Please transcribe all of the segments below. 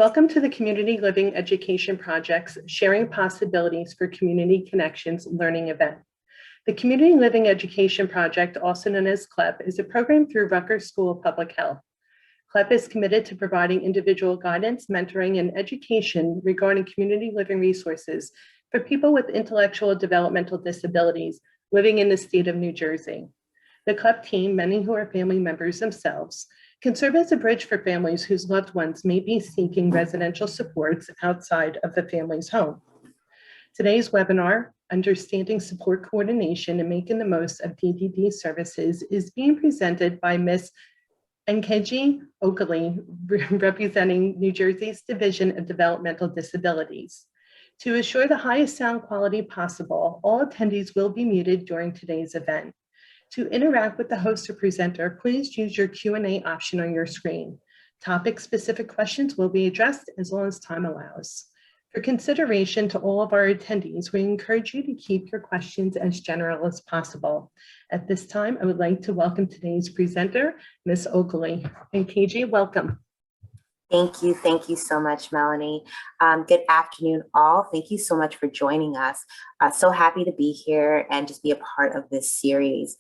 Welcome to the Community Living Education Project's Sharing Possibilities for Community Connections learning event. The Community Living Education Project, also known as CLEP, is a program through Rutgers School of Public Health. CLEP is committed to providing individual guidance, mentoring, and education regarding community living resources for people with intellectual and developmental disabilities living in the state of New Jersey. The CLEP team, many who are family members themselves, can serve as a bridge for families whose loved ones may be seeking residential supports outside of the family's home. Today's webinar, Understanding Support Coordination and Making the Most of DDD Services, is being presented by Ms. Nkechi Okoli, representing New Jersey's Division of Developmental Disabilities. To assure the highest sound quality possible, all attendees will be muted during today's event. To interact with the host or presenter, please use your Q&A option on your screen. Topic-specific questions will be addressed as long as time allows. For consideration to all of our attendees, we encourage you to keep your questions as general as possible. At this time, I would like to welcome today's presenter, Ms. Okoli. Nkechi, welcome. Thank you so much, Melanie. Good afternoon, all. Thank you so much for joining us. So happy to be here and just be a part of this series.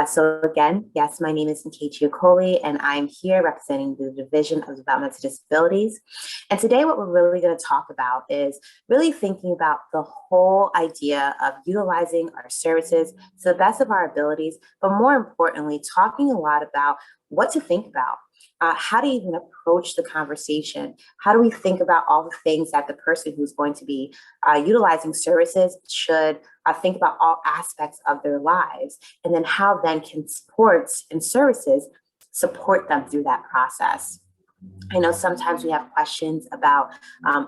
So again, yes, my name is Nkechi Okoli, and I'm here representing the Division of Developmental Disabilities. And today what we're really going to talk about is really thinking about the whole idea of utilizing our services to the best of our abilities, but more importantly, talking a lot about what to think about. How to even approach the conversation? How do we think about all the things that the person who's going to be utilizing services should think about all aspects of their lives? And then how then can supports and services support them through that process? I know sometimes we have questions about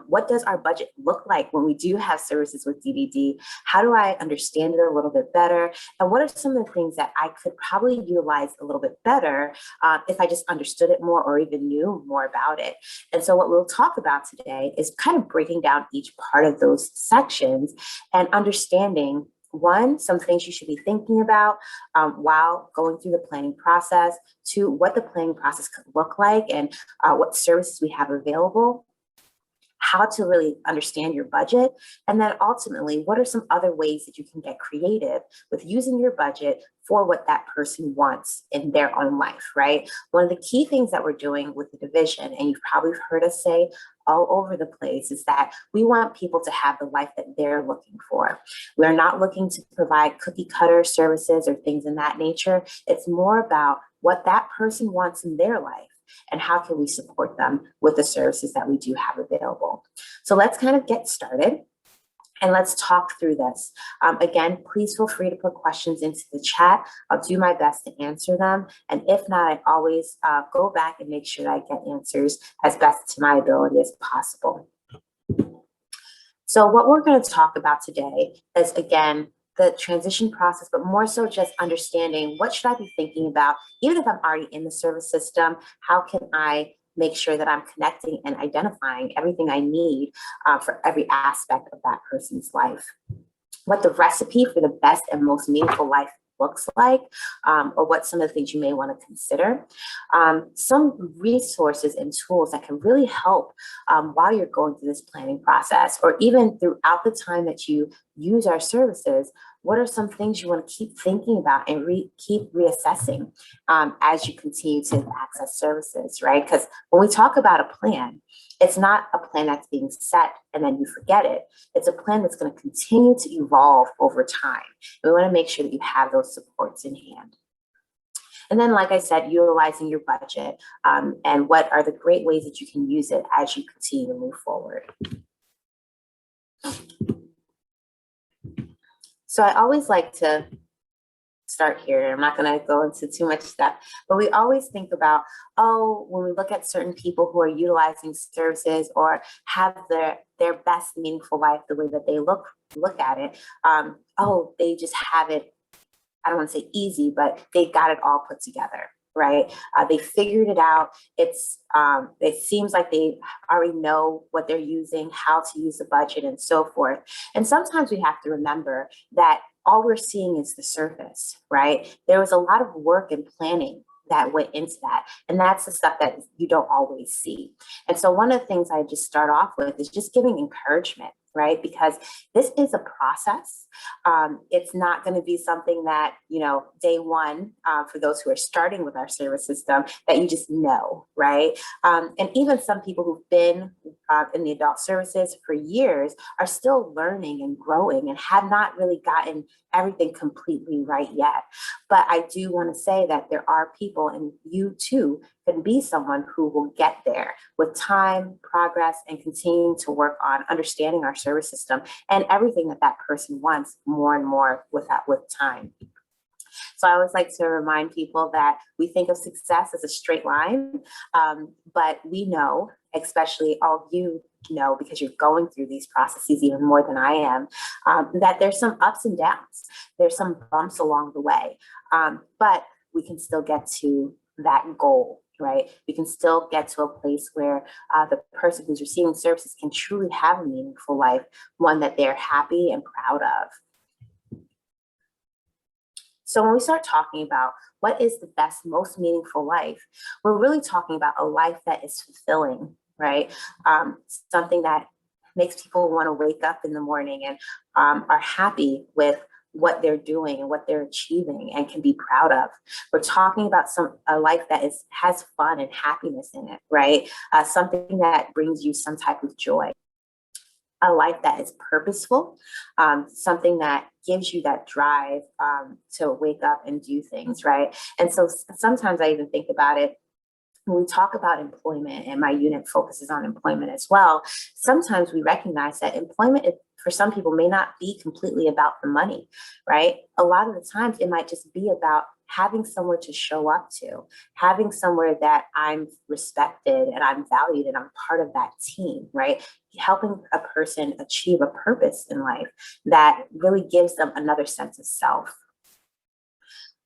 what does our budget look like when we do have services with DDD? How do I understand it a little bit better? And what are some of the things that I could probably utilize a little bit better if I just understood it more or even knew more about it? And so what we'll talk about today is kind of breaking down each part of those sections and understanding one, some things you should be thinking about while going through the planning process, two, what the planning process could look like and what services we have available, how to really understand your budget, and then ultimately, what are some other ways that you can get creative with using your budget for what that person wants in their own life, right? One of the key things that we're doing with the division, and you've probably heard us say all over the place, is that we want people to have the life that they're looking for. We're not looking to provide cookie cutter services or things in that nature. It's more about what that person wants in their life and how can we support them with the services that we do have available. So let's kind of get started and let's talk through this. Again, please feel free to put questions into the chat. I'll do my best to answer them. And if not, I always go back and make sure that I get answers as best to my ability as possible. So what we're going to talk about today is, again, the transition process, but more so just understanding what should I be thinking about, even if I'm already in the service system, how can I make sure that I'm connecting and identifying everything I need for every aspect of that person's life. What the recipe for the best and most meaningful life looks like, or what some of the things you may want to consider. Some resources and tools that can really help while you're going through this planning process, or even throughout the time that you use our services. What are some things you want to keep thinking about and keep reassessing as you continue to access services, right? Because when we talk about a plan, it's not a plan that's being set and then you forget it. It's a plan that's going to continue to evolve over time. We want to make sure that you have those supports in hand. And then, like I said, utilizing your budget and what are the great ways that you can use it as you continue to move forward. So I always like to start here. I'm not going to go into too much stuff, but we always think about, oh, when we look at certain people who are utilizing services or have their best meaningful life the way that they look at it, oh, they just have it, I don't want to say easy, but they got it all put together, right? They figured it out. It seems like they already know what they're using, how to use the budget and so forth. And sometimes we have to remember that all we're seeing is the surface, right? There was a lot of work and planning that went into that. And that's the stuff that you don't always see. And so one of the things I just start off with is just giving encouragement, right? Because this is a process. It's not going to be something that, day one, for those who are starting with our service system, that you just know, right? And even some people who've been in the adult services for years are still learning and growing and have not really gotten everything completely right yet. But I do want to say that there are people, and you too can be someone who will get there with time, progress, and continuing to work on understanding our service system and everything that that person wants more and more with time. So I always like to remind people that we think of success as a straight line, but we know, especially all of you know, because you're going through these processes even more than I am, that there's some ups and downs. There's some bumps along the way, but we can still get to that goal, right? We can still get to a place where the person who's receiving services can truly have a meaningful life, one that they're happy and proud of. So when we start talking about what is the best, most meaningful life, we're really talking about a life that is fulfilling, right? Something that makes people want to wake up in the morning and are happy with what they're doing and what they're achieving and can be proud of. We're talking about a life that has fun and happiness in it, right? Something that brings you some type of joy. A life that is purposeful, something that gives you that drive to wake up and do things, right? And so sometimes I even think about it when we talk about employment, and my unit focuses on employment as well. Sometimes we recognize that employment for some people may not be completely about the money, right? A lot of the times it might just be about having somewhere to show up to, having somewhere that I'm respected and I'm valued and I'm part of that team, right? Helping a person achieve a purpose in life that really gives them another sense of self.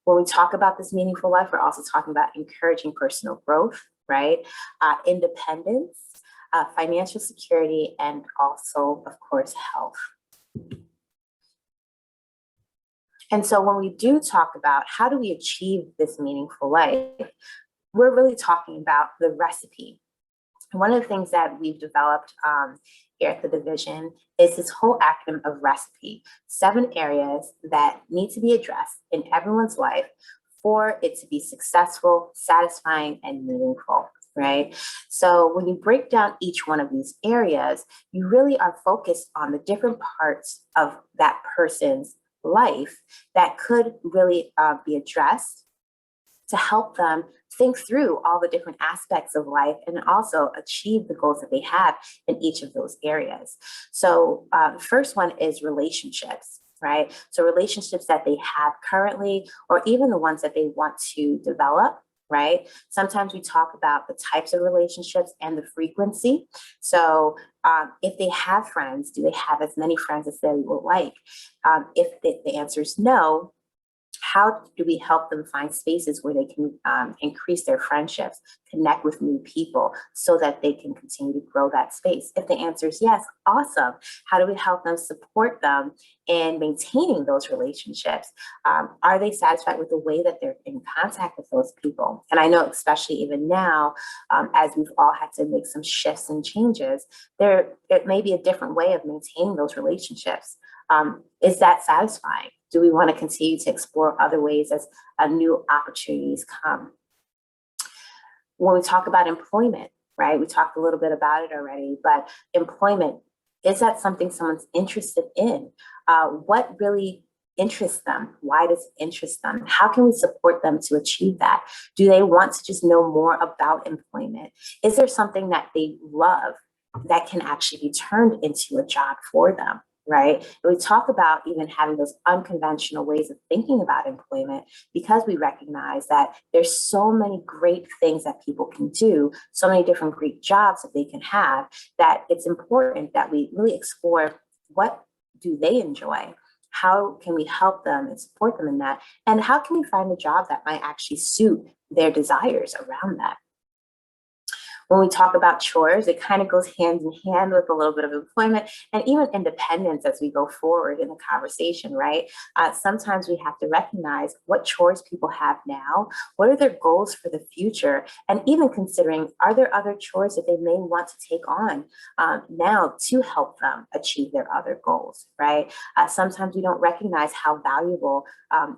When we talk about this meaningful life, we're also talking about encouraging personal growth, right? Independence, financial security, and also, of course, health. And so when we do talk about how do we achieve this meaningful life, we're really talking about the recipe. One of the things that we've developed here at the division is this whole acronym of recipe, 7 areas that need to be addressed in everyone's life for it to be successful, satisfying, and meaningful, right? So when you break down each one of these areas, you really are focused on the different parts of that person's life that could really be addressed to help them think through all the different aspects of life and also achieve the goals that they have in each of those areas. So the first one is relationships, right? So relationships that they have currently, or even the ones that they want to develop, right? Sometimes we talk about the types of relationships and the frequency. So if they have friends, do they have as many friends as they would like? If the answer is no, how do we help them find spaces where they can increase their friendships, connect with new people so that they can continue to grow that space? If the answer is yes, awesome. How do we help them, support them in maintaining those relationships? Are they satisfied with the way that they're in contact with those people? And I know, especially even now, as we've all had to make some shifts and changes, it may be a different way of maintaining those relationships. Is that satisfying? Do we want to continue to explore other ways as new opportunities come? When we talk about employment, right? We talked a little bit about it already, but employment, is that something someone's interested in? What really interests them? Why does it interest them? How can we support them to achieve that? Do they want to just know more about employment? Is there something that they love that can actually be turned into a job for them? Right? And we talk about even having those unconventional ways of thinking about employment because we recognize that there's so many great things that people can do, so many different great jobs that they can have, that it's important that we really explore what do they enjoy? How can we help them and support them in that? And how can we find a job that might actually suit their desires around that? When we talk about chores, it kind of goes hand in hand with a little bit of employment and even independence as we go forward in the conversation, right? Sometimes we have to recognize what chores people have now, what are their goals for the future, and even considering, are there other chores that they may want to take on now to help them achieve their other goals, right? Sometimes we don't recognize how valuable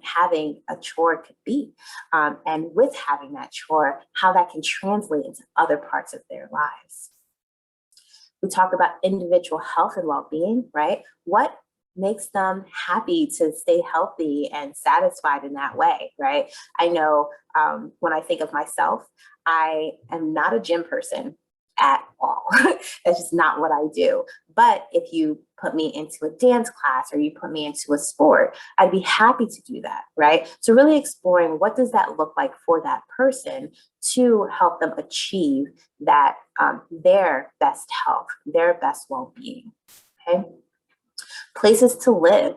having a chore could be. And with having that chore, how that can translate into other parts of their lives. We talk about individual health and well-being, right? What makes them happy to stay healthy and satisfied in that way, right? I know when I think of myself, I am not a gym person at all. That's just not what I do. But if you put me into a dance class or you put me into a sport, I'd be happy to do that, right? So really exploring what does that look like for that person to help them achieve that their best health, their best well-being, okay? Places to live.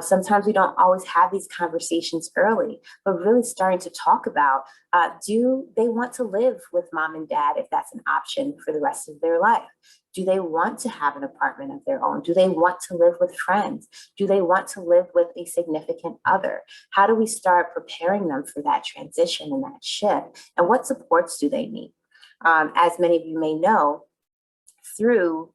Sometimes we don't always have these conversations early, but really starting to talk about, do they want to live with mom and dad if that's an option for the rest of their life? Do they want to have an apartment of their own? Do they want to live with friends? Do they want to live with a significant other? How do we start preparing them for that transition and that shift? And what supports do they need? As many of you may know, through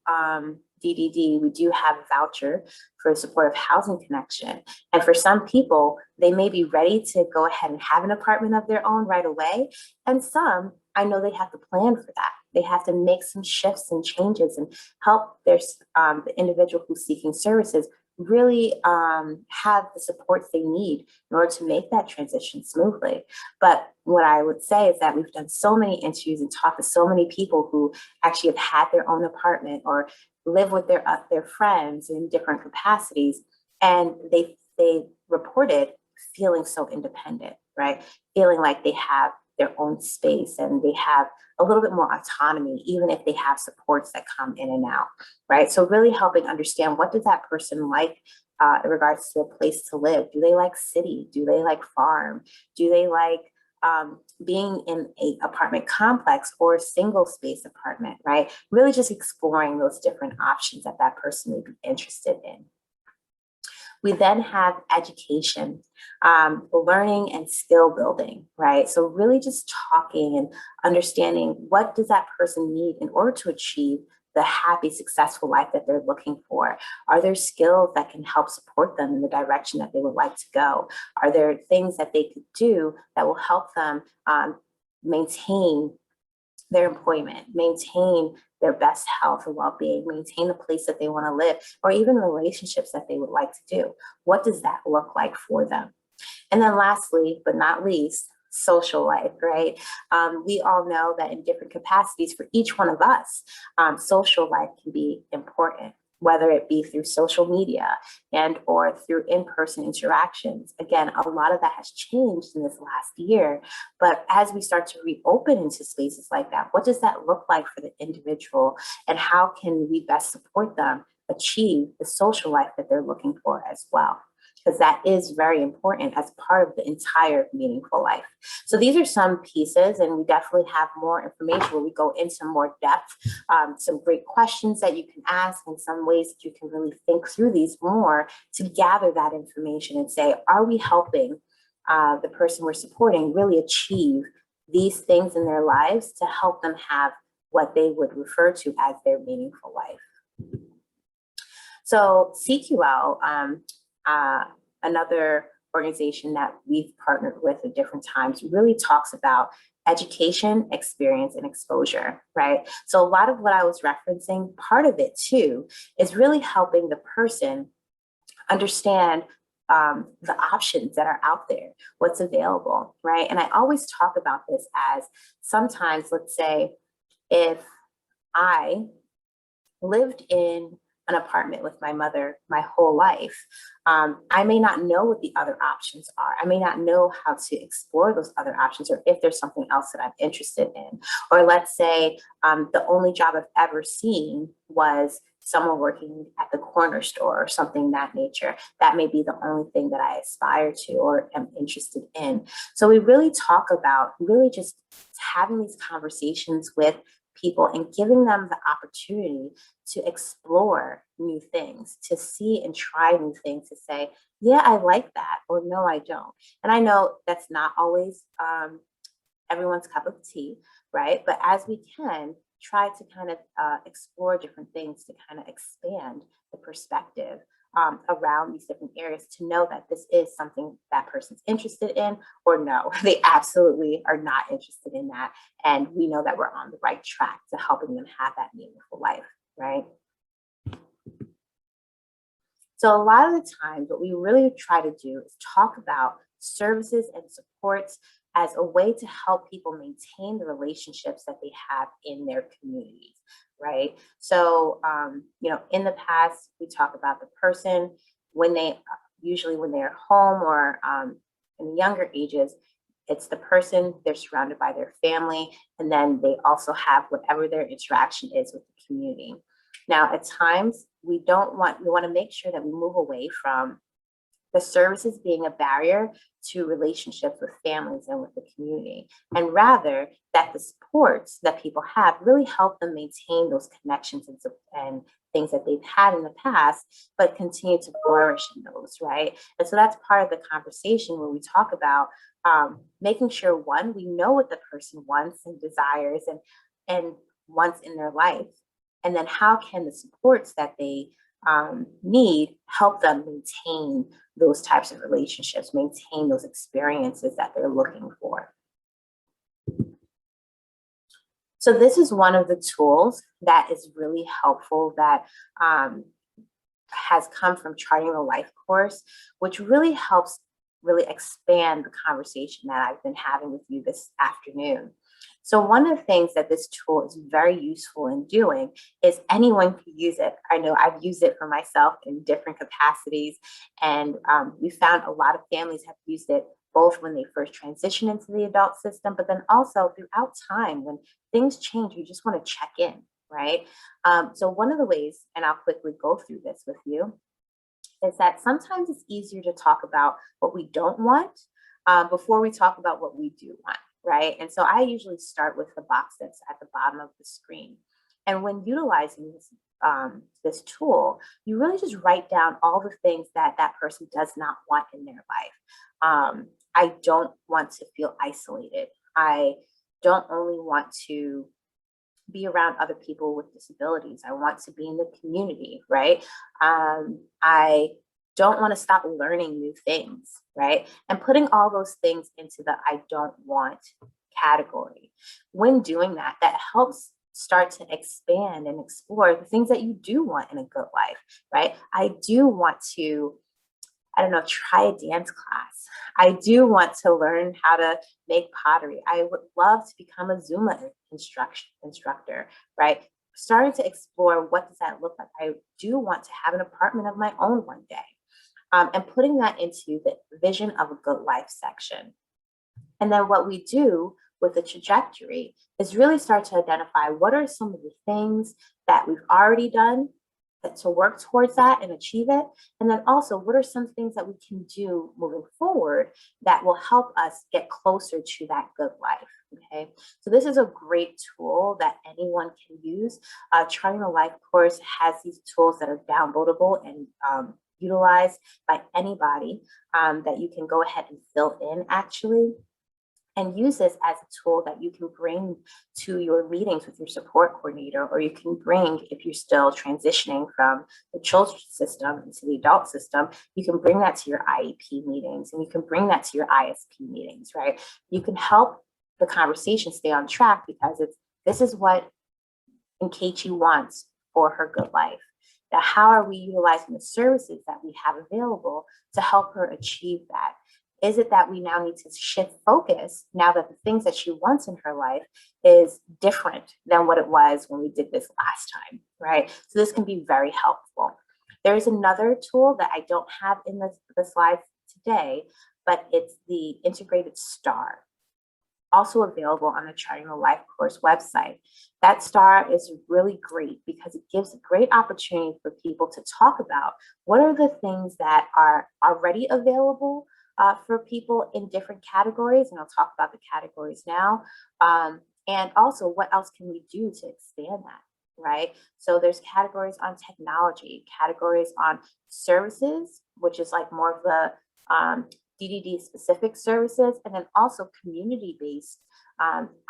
DDD, we do have a voucher for supportive housing connection. And for some people, they may be ready to go ahead and have an apartment of their own right away. And some, I know they have to plan for that. They have to make some shifts and changes and help their the individual who's seeking services really have the supports they need in order to make that transition smoothly. But what I would say is that we've done so many interviews and talked to so many people who actually have had their own apartment or live with their friends in different capacities, and they reported feeling so independent, right? Feeling like they have their own space and they have a little bit more autonomy, even if they have supports that come in and out, right? So really helping understand, what does that person like in regards to a place to live? Do they like city? Do they like farm? Do they like being in an apartment complex or a single space apartment, right? Really just exploring those different options that that person may be interested in. We then have education, learning and skill building, right? So really just talking and understanding, what does that person need in order to achieve the happy, successful life that they're looking for? Are there skills that can help support them in the direction that they would like to go? Are there things that they could do that will help them maintain their employment, maintain their best health and well-being, maintain the place that they want to live, or even relationships that they would like to do? What does that look like for them? And then lastly, but not least, social life, right? We all know that in different capacities for each one of us, social life can be important, whether it be through social media and or through in-person interactions. Again, a lot of that has changed in this last year, but as we start to reopen into spaces like that, what does that look like for the individual, and how can we best support them achieve the social life that they're looking for as well? Because that is very important as part of the entire meaningful life. So these are some pieces, and we definitely have more information where we go into more depth, some great questions that you can ask, and some ways that you can really think through these more to gather that information and say, are we helping the person we're supporting really achieve these things in their lives to help them have what they would refer to as their meaningful life? So CQL, another organization that we've partnered with at different times, really talks about education, experience, and exposure, right? So a lot of what I was referencing, part of it too, is really helping the person understand the options that are out there, what's available, right? And I always talk about this as, sometimes, let's say, if I lived in an apartment with my mother my whole life, I may not know what the other options are. I may not know how to explore those other options, or if there's something else that I'm interested in. Or let's say the only job I've ever seen was someone working at the corner store or something that nature. That may be the only thing that I aspire to or am interested in. So we really talk about really just having these conversations with people and giving them the opportunity to explore new things, to see and try new things, to say, yeah, I like that, or no, I don't. And I know that's not always everyone's cup of tea, right? But as we can, try to kind of explore different things to kind of expand the perspective around these different areas, to know that this is something that person's interested in, or no, they absolutely are not interested in that. And we know that we're on the right track to helping them have that meaningful life, right? So a lot of the times, what we really try to do is talk about services and supports as a way to help people maintain the relationships that they have in their communities, right? So, in the past, we talk about the person when they, usually when they're home or in the younger ages, it's the person, they're surrounded by their family, and then they also have whatever their interaction is with the community. Now, at times, we want to make sure that we move away from the services being a barrier to relationships with families and with the community, and rather that the supports that people have really help them maintain those connections and things that they've had in the past, but continue to flourish in those, right? And so that's part of the conversation where we talk about making sure, one, we know what the person wants and desires and wants in their life, and then how can the supports that they need help them maintain those types of relationships, maintain those experiences that they're looking for. So this is one of the tools that is really helpful that has come from Charting the Life course, which really helps really expand the conversation that I've been having with you this afternoon. So one of the things that this tool is very useful in doing is anyone can use it. I know I've used it for myself in different capacities, and we found a lot of families have used it both when they first transition into the adult system, but then also throughout time when things change, you just want to check in, right? So one of the ways, and I'll quickly go through this with you, is that sometimes it's easier to talk about what we don't want before we talk about what we do want. Right. And so I usually start with the box that's at the bottom of the screen. And when utilizing this tool, you really just write down all the things that that person does not want in their life. I don't want to feel isolated. I don't only want to be around other people with disabilities. I want to be in the community, right? I don't want to stop learning new things, right? And putting all those things into the I don't want category. When doing that, that helps start to expand and explore the things that you do want in a good life, right? I do want to, try a dance class. I do want to learn how to make pottery. I would love to become a Zumba instructor, right? Starting to explore, what does that look like? I do want to have an apartment of my own one day. And putting that into the vision of a good life section. And then what we do with the trajectory is really start to identify what are some of the things that we've already done to work towards that and achieve it. And then also, what are some things that we can do moving forward that will help us get closer to that good life. Okay, so this is a great tool that anyone can use. Charting the Life course has these tools that are downloadable and utilized by anybody that you can go ahead and fill in actually, and use this as a tool that you can bring to your meetings with your support coordinator, or you can bring, if you're still transitioning from the children's system into the adult system, you can bring that to your IEP meetings, and you can bring that to your ISP meetings, right? You can help the conversation stay on track because this is what Nkechi wants for her good life. Now, how are we utilizing the services that we have available to help her achieve that? Is it that we now need to shift focus now that the things that she wants in her life is different than what it was when we did this last time, right? So this can be very helpful. There's another tool that I don't have in the slides today, but it's the integrated star, also available on the Charting the Life course website. That star is really great because it gives a great opportunity for people to talk about what are the things that are already available for people in different categories, and I'll talk about the categories now. And also, what else can we do to expand that, right? So there's categories on technology, categories on services, which is like more of the DDD specific services, and then also community-based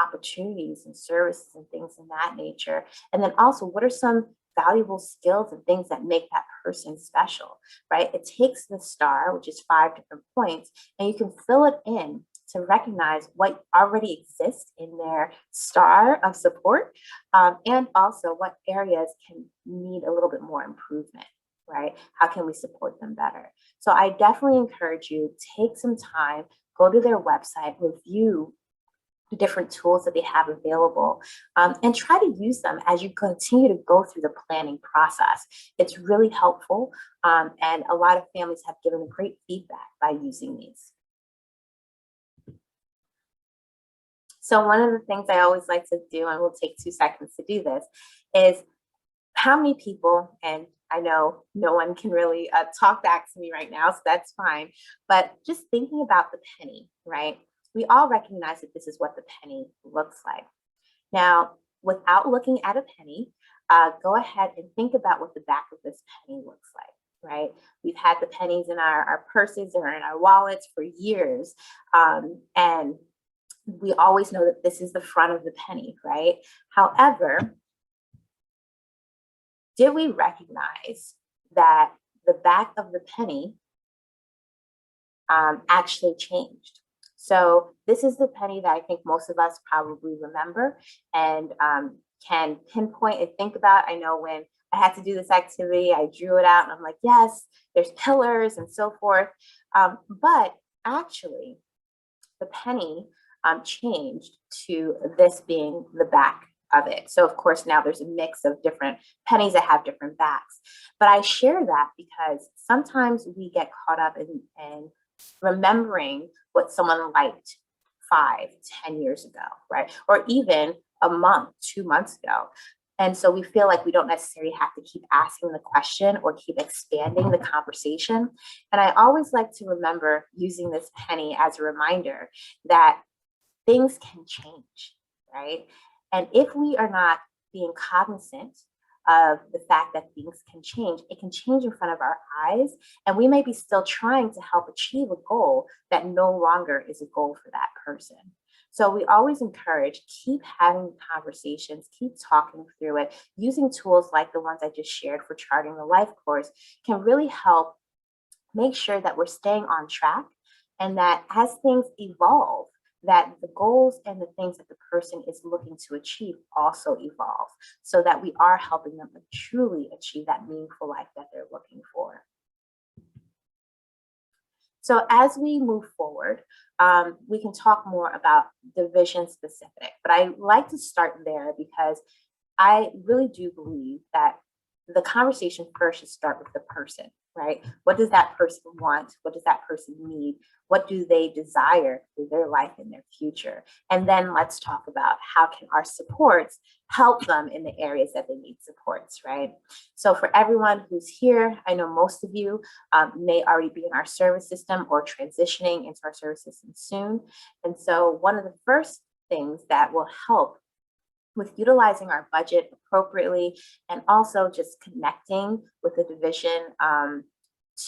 opportunities and services and things in that nature. And then also, what are some valuable skills and things that make that person special, right? It takes the star, which is 5 different points, and you can fill it in to recognize what already exists in their star of support, and also what areas can need a little bit more improvement, right? How can we support them better? So I definitely encourage you, take some time, go to their website, review the different tools that they have available, and try to use them as you continue to go through the planning process. It's really helpful, and a lot of families have given great feedback by using these. So one of the things I always like to do, and we'll take 2 seconds to do this, is how many people, and I know no one can really talk back to me right now, so that's fine, but just thinking about the penny, right? We all recognize that this is what the penny looks like. Now, without looking at a penny, go ahead and think about what the back of this penny looks like, right? We've had the pennies in our purses or in our wallets for years, and we always know that this is the front of the penny, right? However, did we recognize that the back of the penny actually changed? So this is the penny that I think most of us probably remember and can pinpoint and think about. I know when I had to do this activity, I drew it out and I'm like, yes, there's pillars and so forth. But actually, the penny changed to this being the back of it. So of course, now there's a mix of different pennies that have different backs. But I share that because sometimes we get caught up in remembering what someone liked 5, 10 years ago, right? Or even a month, 2 months ago. And so we feel like we don't necessarily have to keep asking the question or keep expanding the conversation. And I always like to remember using this penny as a reminder that things can change, right? And if we are not being cognizant of the fact that things can change, it can change in front of our eyes, and we may be still trying to help achieve a goal that no longer is a goal for that person. So we always encourage, keep having conversations, keep talking through it. Using tools like the ones I just shared for charting the life course can really help make sure that we're staying on track, and that as things evolve, that the goals and the things that the person is looking to achieve also evolve, so that we are helping them truly achieve that meaningful life that they're looking for. So as we move forward, we can talk more about division specific, but I like to start there because I really do believe that the conversation first should start with the person, right? What does that person want? What does that person need? What do they desire for their life and their future? And then let's talk about how can our supports help them in the areas that they need supports, right? So for everyone who's here, I know most of you may already be in our service system or transitioning into our service system soon. And so one of the first things that will help with utilizing our budget appropriately and also just connecting with the division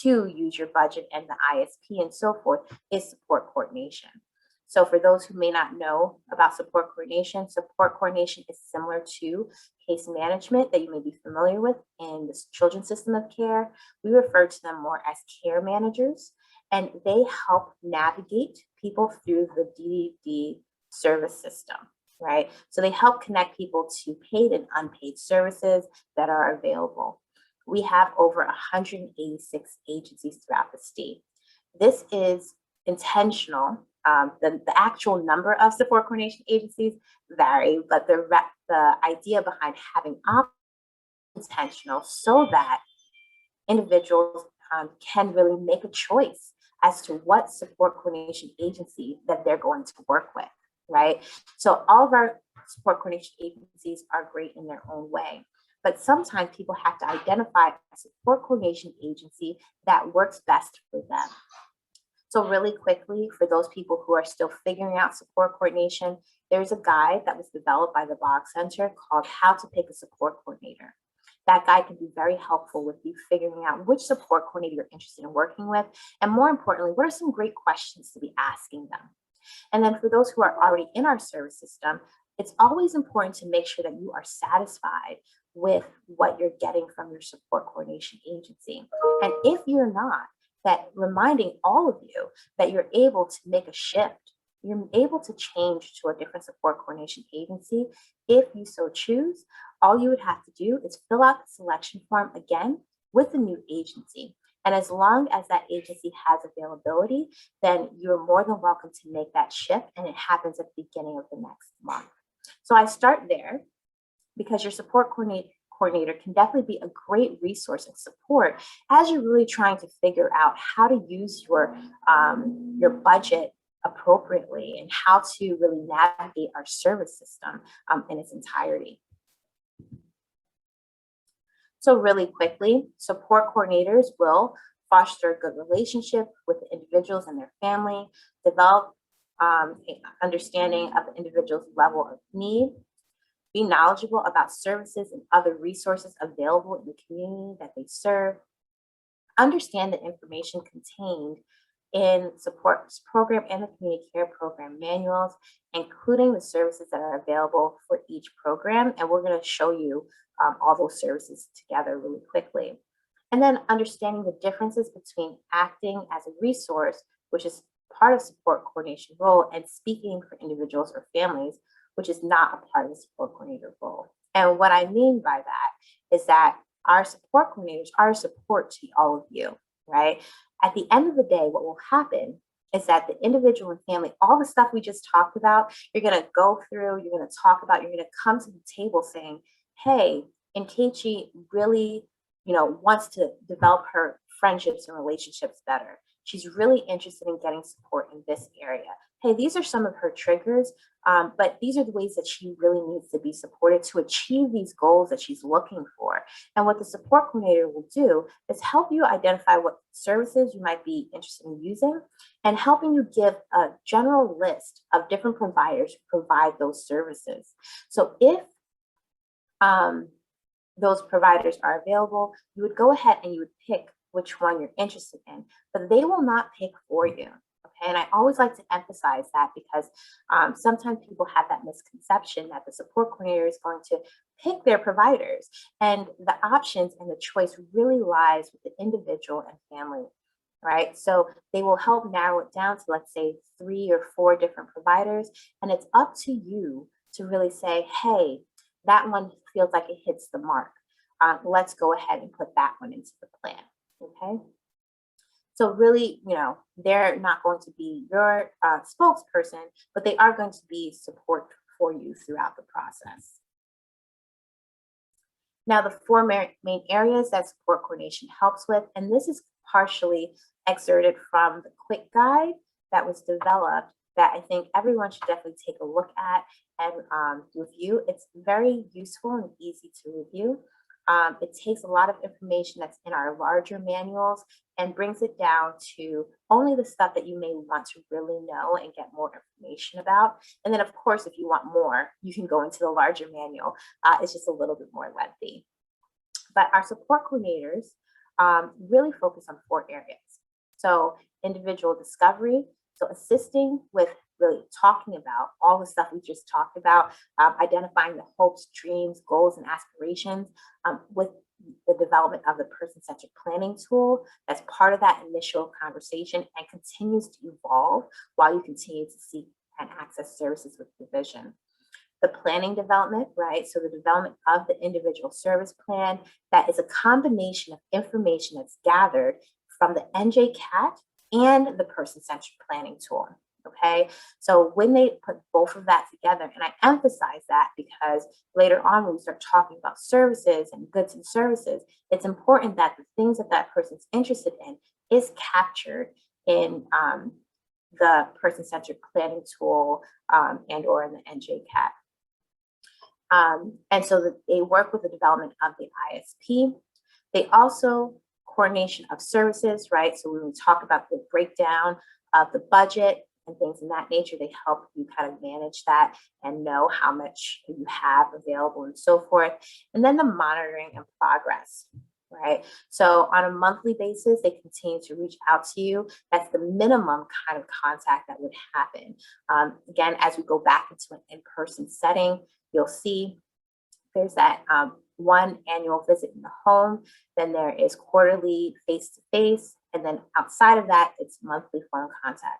to use your budget and the ISP and so forth is support coordination. So for those who may not know about support coordination is similar to case management that you may be familiar with in the children's system of care. We refer to them more as care managers, and they help navigate people through the DDD service system, right? So they help connect people to paid and unpaid services that are available. We have over 186 agencies throughout the state. This is intentional. The actual number of support coordination agencies vary, but the idea behind having intentional so that individuals can really make a choice as to what support coordination agency that they're going to work with, right? So all of our support coordination agencies are great in their own way, but sometimes people have to identify a support coordination agency that works best for them. So really quickly, for those people who are still figuring out support coordination, there's a guide that was developed by the Bog Center called How to Pick a Support Coordinator. That guide can be very helpful with you figuring out which support coordinator you're interested in working with, and more importantly, what are some great questions to be asking them. And then for those who are already in our service system, it's always important to make sure that you are satisfied with what you're getting from your support coordination agency. And if you're not, that reminding all of you that you're able to make a shift, you're able to change to a different support coordination agency if you so choose. All you would have to do is fill out the selection form again with the new agency. And as long as that agency has availability, then you're more than welcome to make that shift, and it happens at the beginning of the next month. So I start there because your support coordinator can definitely be a great resource and support as you're really trying to figure out how to use your budget appropriately and how to really navigate our service system in its entirety. So really quickly, support coordinators will foster a good relationship with the individuals and their family, develop understanding of the individual's level of need, be knowledgeable about services and other resources available in the community that they serve, understand the information contained in support program and the community care program manuals, including the services that are available for each program. And we're going to show you all those services together really quickly. And then understanding the differences between acting as a resource, which is part of support coordination role, and speaking for individuals or families, which is not a part of the support coordinator role. And what I mean by that is that our support coordinators are a support to all of you, right? At the end of the day, what will happen is that the individual and family, all the stuff we just talked about, you're going to go through, you're going to talk about, you're going to come to the table saying, hey, Nkechi really, wants to develop her friendships and relationships better. She's really interested in getting support in this area. Hey, these are some of her triggers, but these are the ways that she really needs to be supported to achieve these goals that she's looking for. And what the support coordinator will do is help you identify what services you might be interested in using and helping you give a general list of different providers who provide those services. So if those providers are available, you would go ahead and you would pick which one you're interested in, but they will not pick for you. Okay, and I always like to emphasize that because sometimes people have that misconception that the support coordinator is going to pick their providers, and the options and the choice really lies with the individual and family, right? So they will help narrow it down to, let's say, 3 or 4 different providers, and it's up to you to really say, hey, that one feels like it hits the mark. Let's go ahead and put that one into the plan, okay? So really, they're not going to be your spokesperson, but they are going to be support for you throughout the process. Now, the 4 main areas that support coordination helps with, and this is partially excerpted from the quick guide that was developed that I think everyone should definitely take a look at and review. It's very useful and easy to review. It takes a lot of information that's in our larger manuals and brings it down to only the stuff that you may want to really know and get more information about. And then, of course, if you want more, you can go into the larger manual. It's just a little bit more lengthy. But our support coordinators really focus on 4 areas. So individual discovery, so assisting with really talking about all the stuff we just talked about, identifying the hopes, dreams, goals, and aspirations with the development of the person-centered planning tool that's part of that initial conversation and continues to evolve while you continue to seek and access services with division. The planning development, right? So the development of the individual service plan that is a combination of information that's gathered from the NJCAT and the person-centered planning tool. Okay, so when they put both of that together, and I emphasize that because later on when we start talking about services and goods and services, it's important that the things that that person's interested in is captured in the person-centered planning tool and or in the NJCAT. And so that they work with the development of the ISP. They also coordination of services, right? So when we talk about the breakdown of the budget, and things in that nature. They help you kind of manage that and know how much you have available and so forth. And then the monitoring and progress, right? So on a monthly basis, they continue to reach out to you. That's the minimum kind of contact that would happen. Again, as we go back into an in-person setting, you'll see there's that one annual visit in the home, then there is quarterly face-to-face, and then outside of that, it's monthly phone contact.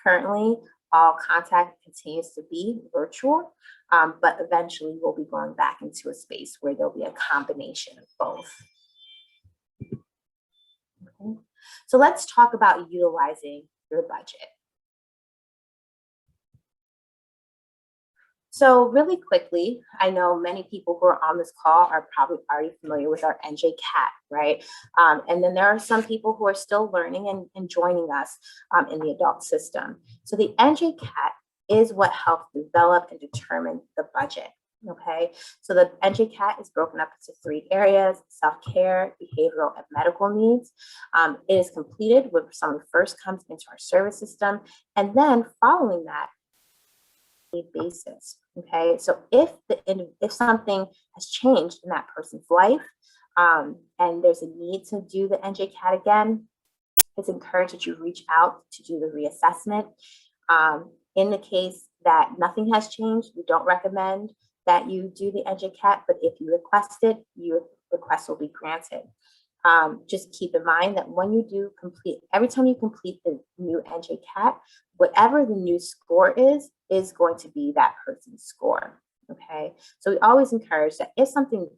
Currently, all contact continues to be virtual, but eventually we'll be going back into a space where there'll be a combination of both. Okay. So let's talk about utilizing your budget. So really quickly, I know many people who are on this call are probably already familiar with our NJCAT, right? And then there are some people who are still learning and joining us in the adult system. So the NJCAT is what helps develop and determine the budget, okay? So the NJCAT is broken up into 3 areas: self-care, behavioral, and medical needs. It is completed when someone first comes into our service system, and then following that, basis. Okay, so if something has changed in that person's life, and there's a need to do the NJCAT again, it's encouraged that you reach out to do the reassessment. In the case that nothing has changed, we don't recommend that you do the NJCAT, but if you request it, your request will be granted. Just keep in mind that when you do complete, every time you complete the new NJCAT, whatever the new score is going to be that person's score. Okay, so we always encourage that if something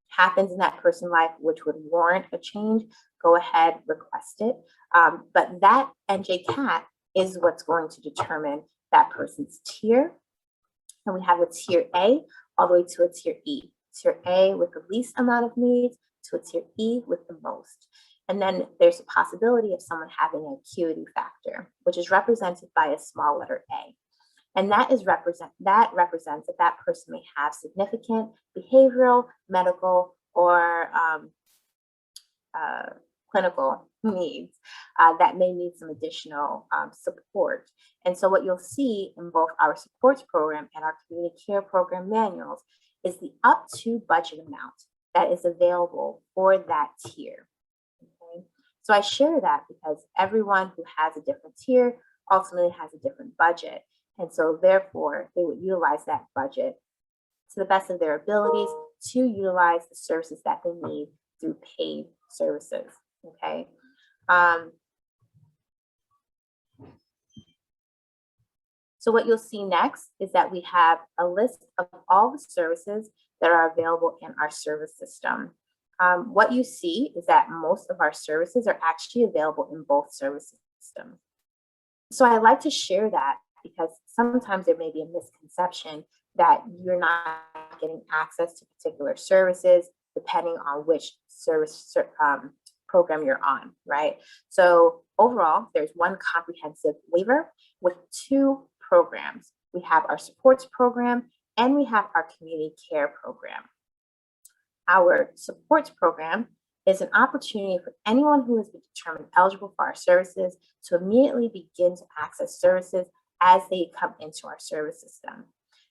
happens in that person's life which would warrant a change, go ahead, request it. But that NJCAT is what's going to determine that person's tier. And we have a tier A all the way to a tier E. Tier A with the least amount of needs to a tier E with the most. And then there's a possibility of someone having an acuity factor, which is represented by a small letter A. And that represents that person may have significant behavioral, medical, or clinical needs that may need some additional support. And so what you'll see in both our supports program and our community care program manuals is the up to budget amount that is available for that tier. Okay? So I share that because everyone who has a different tier ultimately has a different budget. And so therefore, they would utilize that budget to the best of their abilities to utilize the services that they need through paid services, okay? So what you'll see next is that we have a list of all the services that are available in our service system. What you see is that most of our services are actually available in both service systems. So I like to share that because sometimes there may be a misconception that you're not getting access to particular services depending on which service program you're on, right? So overall, there's one comprehensive waiver with 2 programs. We have our supports program and we have our community care program. Our supports program is an opportunity for anyone who has been determined eligible for our services to immediately begin to access services as they come into our service system.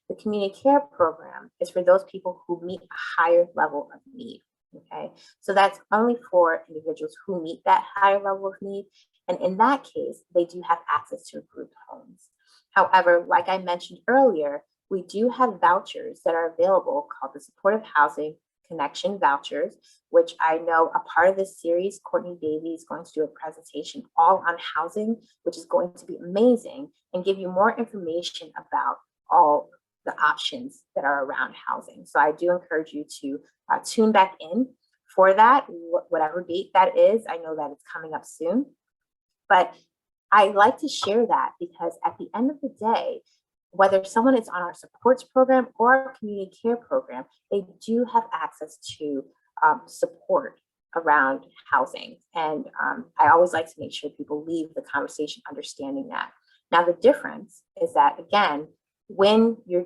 The community care program is for those people who meet a higher level of need, okay? So that's only for individuals who meet that higher level of need. And in that case, they do have access to group homes. However, like I mentioned earlier, we do have vouchers that are available called the Supportive Housing Connection Vouchers, which I know a part of this series, Courtney Davey is going to do a presentation all on housing, which is going to be amazing and give you more information about all the options that are around housing. So I do encourage you to tune back in for that, whatever date that is. I know that it's coming up soon, but I like to share that because at the end of the day, whether someone is on our supports program or our community care program, they do have access to support around housing. And I always like to make sure people leave the conversation understanding that. Now, the difference is that, again, when you're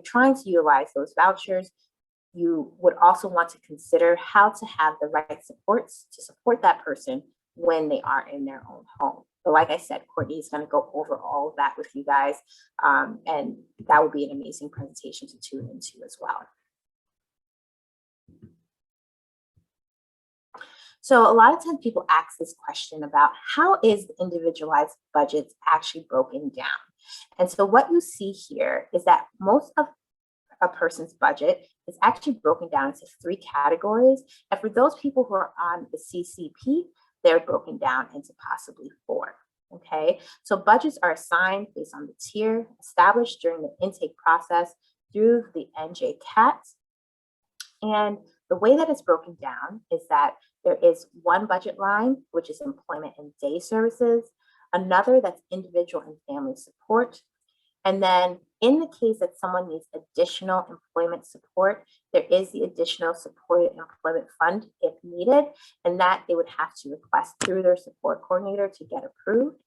trying to utilize those vouchers, you would also want to consider how to have the right supports to support that person when they are in their own home. But like I said, Courtney is going to go over all of that with you guys. And that will be an amazing presentation to tune into as well. So a lot of times people ask this question about how is the individualized budgets actually broken down? And so what you see here is that most of a person's budget is actually broken down into 3 categories. And for those people who are on the CCP, they're broken down into possibly 4. Okay, so budgets are assigned based on the tier established during the intake process through the NJCAT. And the way that it's broken down is that there is one budget line, which is employment and day services, another that's individual and family support. And then in the case that someone needs additional employment support, there is the additional supported employment fund if needed, and that they would have to request through their support coordinator to get approved.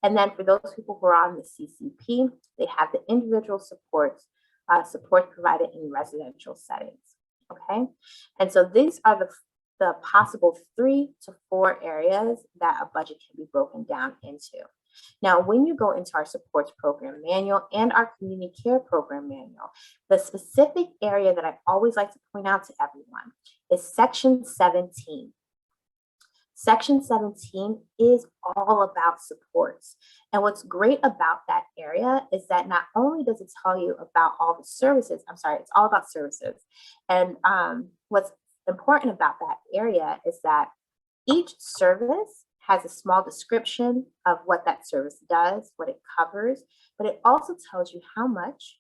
And then for those people who are on the CCP, they have the individual support provided in residential settings. Okay, and so these are the possible 3 to 4 areas that a budget can be broken down into. Now, when you go into our supports program manual and our community care program manual, the specific area that I always like to point out to everyone is section 17. Section 17 is all about supports. And what's great about that area is that not only does it tell you about all the services, it's all about services. And what's important about that area is that each service has a small description of what that service does, what it covers, but it also tells you how much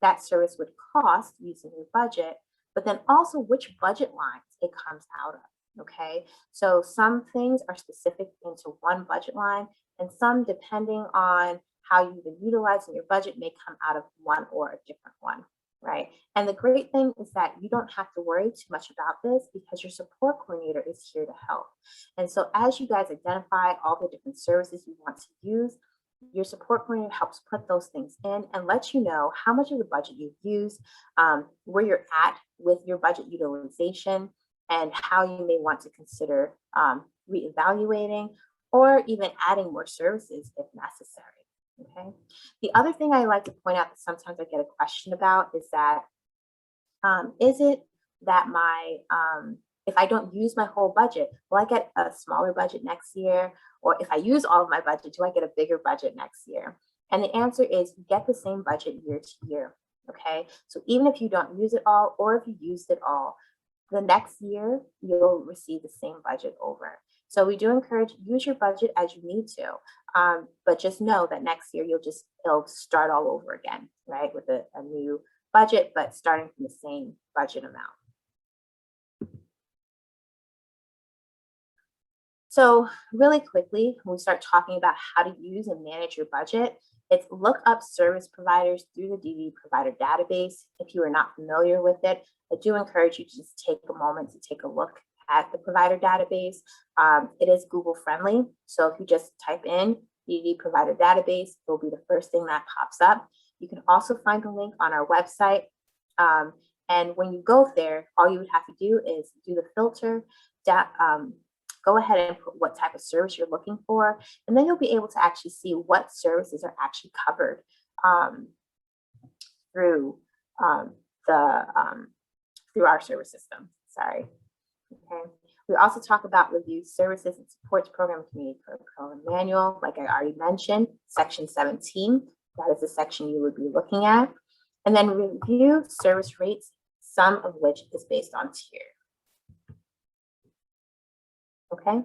that service would cost using your budget, but then also which budget lines it comes out of. Okay, so some things are specific into one budget line, and some, depending on how you've been utilizing your budget, may come out of one or a different one, right? And the great thing is that you don't have to worry too much about this because your support coordinator is here to help. And so as you guys identify all the different services you want to use, your support coordinator helps put those things in and let you know how much of the budget you've used, where you're at with your budget utilization, and how you may want to consider reevaluating or even adding more services if necessary. Okay. The other thing I like to point out that sometimes I get a question about is that, is it that if I don't use my whole budget, will I get a smaller budget next year? Or if I use all of my budget, do I get a bigger budget next year? And the answer is you get the same budget year to year. Okay. So even if you don't use it all, or if you used it all, the next year, you'll receive the same budget over. So we do encourage, use your budget as you need to, but just know that next year it'll start all over again, right? With a new budget, but starting from the same budget amount. So really quickly, when we start talking about how to use and manage your budget, it's look up service providers through the DDD provider database. If you are not familiar with it, I do encourage you to just take a moment to take a look at the provider database. It is Google friendly. So if you just type in DDD provider database, it will be the first thing that pops up. You can also find the link on our website. And when you go there, all you would have to do is do the filter, go ahead and put what type of service you're looking for, and then you'll be able to actually see what services are actually covered through our service system. Sorry. Okay. We also talk about review services and supports program community program manual. Like I already mentioned, section 17, that is the section you would be looking at. And then review service rates, some of which is based on tier. Okay,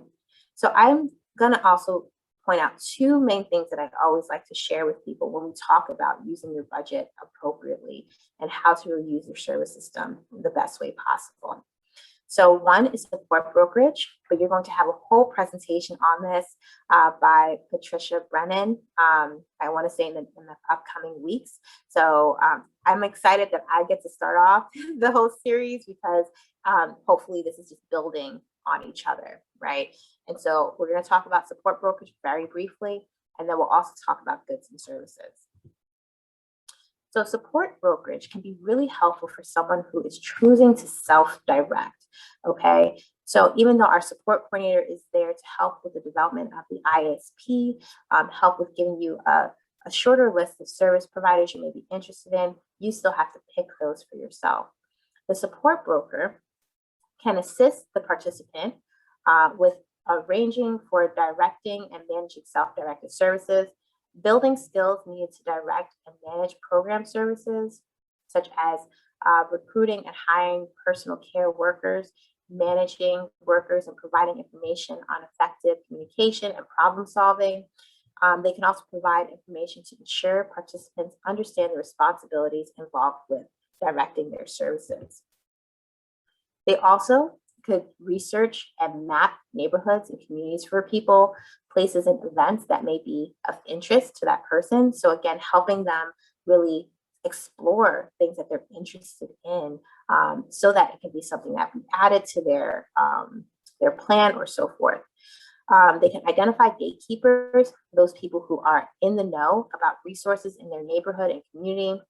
so I'm gonna also point out 2 main things that I'd always like to share with people when we talk about using your budget appropriately and how to use your service system the best way possible. So one is support brokerage, but you're going to have a whole presentation on this by Patricia Brennan, I want to say in the upcoming weeks. So I'm excited that I get to start off the whole series because hopefully this is just building on each other, right? And so we're going to talk about support brokerage very briefly, and then we'll also talk about goods and services. So support brokerage can be really helpful for someone who is choosing to self-direct, okay? So even though our support coordinator is there to help with the development of the ISP, help with giving you a shorter list of service providers you may be interested in, you still have to pick those for yourself. The support broker can assist the participant with arranging for directing and managing self-directed services, building skills needed to direct and manage program services, such as recruiting and hiring personal care workers, managing workers and providing information on effective communication and problem solving. They can also provide information to ensure participants understand the responsibilities involved with directing their services. They also could research and map neighborhoods and communities for people, places and events that may be of interest to that person. So again, helping them really explore things that they're interested in, so that it can be something that we added to their plan or so forth. They can identify gatekeepers, those people who are in the know about resources in their neighborhood and community,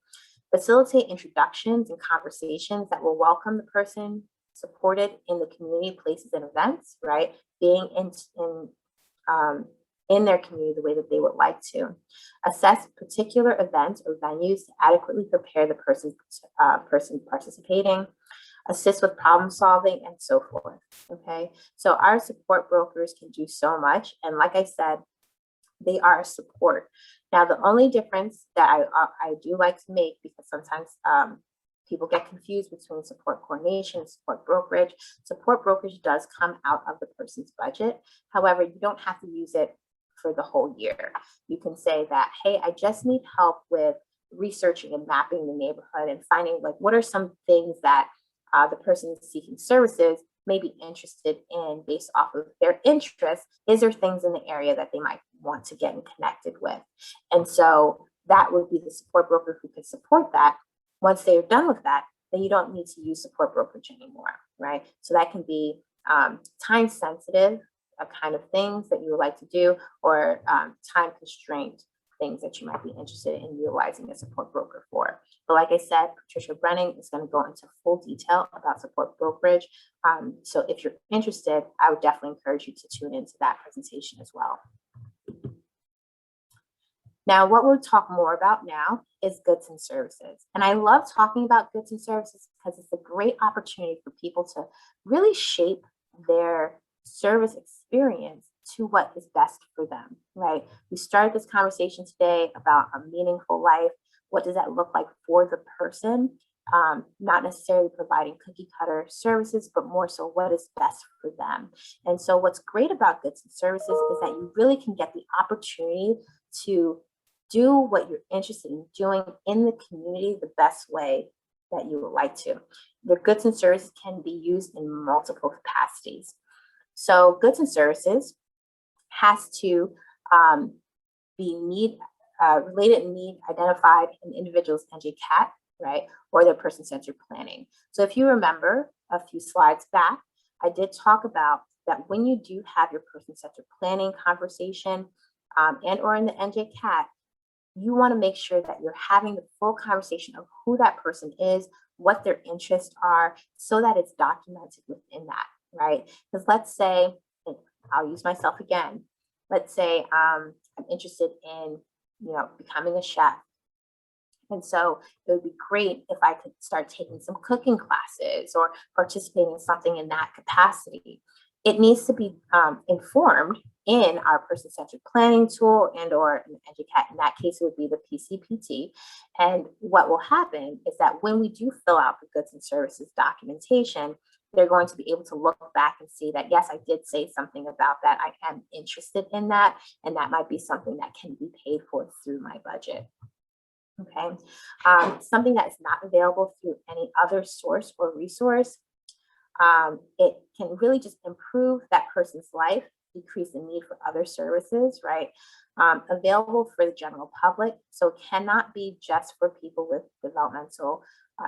facilitate introductions and conversations that will welcome the person supported in the community, places and events, right? Being in their community the way that they would like to. Assess particular events or venues to adequately prepare the person participating, assist with problem solving, and so forth, okay? So our support brokers can do so much. And like I said, they are a support. Now, the only difference that I do like to make, because sometimes people get confused between support coordination and support brokerage. Support brokerage does come out of the person's budget. However, you don't have to use it for the whole year. You can say that, hey, I just need help with researching and mapping the neighborhood and finding like what are some things that the person seeking services may be interested in based off of their interest. Is there things in the area that they might want to get connected with? And so that would be the support broker who could support that. Once they're done with that, then you don't need to use support brokerage anymore, right? So that can be time sensitive kind of things that you would like to do, or time constraint things that you might be interested in utilizing a support broker for. But like I said, Patricia Brenning is going to go into full detail about support brokerage. So if you're interested, I would definitely encourage you to tune into that presentation as well. Now, what we'll talk more about now is goods and services. And I love talking about goods and services because it's a great opportunity for people to really shape their service experience to what is best for them, right? We started this conversation today about a meaningful life. What does that look like for the person? Not necessarily providing cookie cutter services, but more so what is best for them. And so what's great about goods and services is that you really can get the opportunity to do what you're interested in doing in the community the best way that you would like to. The goods and services can be used in multiple capacities. So goods and services has to be related need identified in individuals' NJCAT, right, or their person-centered planning. So if you remember a few slides back, I did talk about that when you do have your person-centered planning conversation and or in the NJCAT, you want to make sure that you're having the full conversation of who that person is, what their interests are, so that it's documented within that, right? Because let's say, I'll use myself again. Let's say I'm interested in, becoming a chef. And so it would be great if I could start taking some cooking classes or participating in something in that capacity. It needs to be informed in our person-centered planning tool and or an EDUCAT. In that case, it would be the PCPT. And what will happen is that when we do fill out the goods and services documentation, they're going to be able to look back and see that, yes, I did say something about that. I am interested in that. And that might be something that can be paid for through my budget. Okay. Something that is not available through any other source or resource. It can really just improve that person's life, decrease the need for other services, right? Available for the general public. So it cannot be just for people with developmental,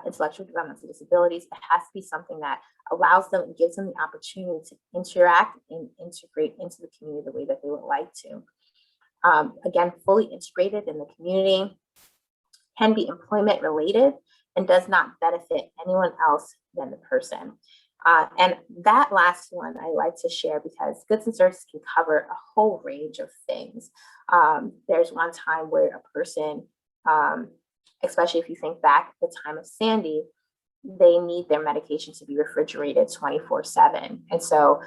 intellectual developmental disabilities. It has to be something that allows them and gives them the opportunity to interact and integrate into the community the way that they would like to. Again, fully integrated in the community, can be employment related, and does not benefit anyone else than the person. And that last one I like to share because goods and services can cover a whole range of things. There's one time where a person, especially if you think back at the time of Sandy, they need their medication to be refrigerated 24/7. And so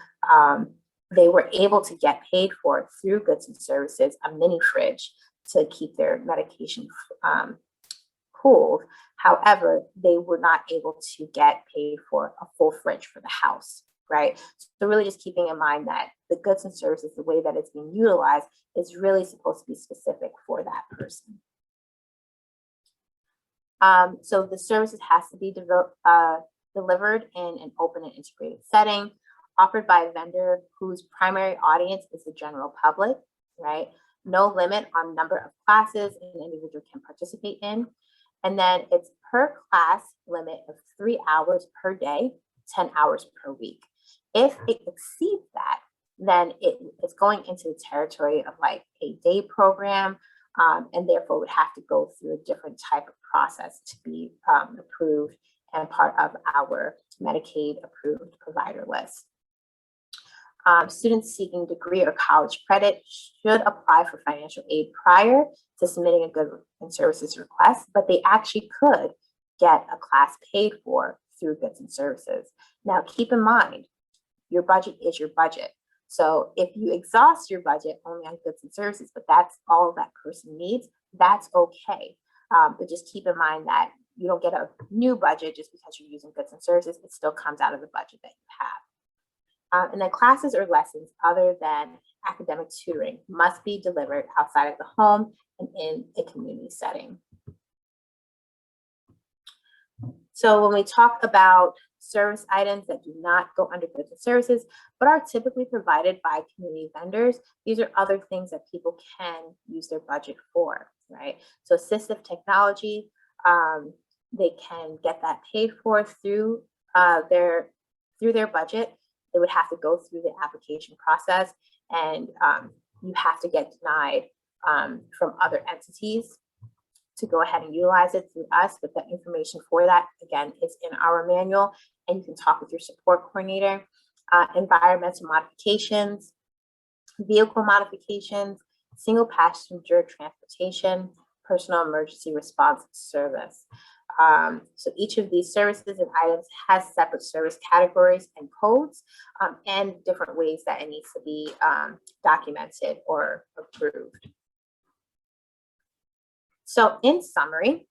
they were able to get paid for through goods and services, a mini fridge to keep their medication cooled. However, they were not able to get paid for a full fridge for the house, right? So really just keeping in mind that the goods and services, the way that it's being utilized is really supposed to be specific for that person. So the services has to be delivered in an open and integrated setting, offered by a vendor whose primary audience is the general public, right? No limit on number of classes an individual can participate in. And then it's per class limit of 3 hours per day, 10 hours per week. If it exceeds that, then it's going into the territory of like a day program, and therefore would have to go through a different type of process to be approved and part of our Medicaid approved provider list. Students seeking degree or college credit should apply for financial aid prior to submitting a goods and services request, but they actually could get a class paid for through goods and services. Now, keep in mind, your budget is your budget. So if you exhaust your budget only on goods and services, but that's all that person needs, that's okay. But just keep in mind that you don't get a new budget just because you're using goods and services. It still comes out of the budget that you have. And then classes or lessons other than academic tutoring must be delivered outside of the home and in a community setting. So when we talk about service items that do not go under goods and services, but are typically provided by community vendors, these are other things that people can use their budget for, right? So assistive technology, they can get that paid for through their budget. They would have to go through the application process, and you have to get denied from other entities to go ahead and utilize it through us. But the information for that, again, is in our manual, and you can talk with your support coordinator. Environmental modifications, vehicle modifications, single passenger transportation, personal emergency response service. So each of these services and items has separate service categories and codes, and different ways that it needs to be documented or approved. So in summary,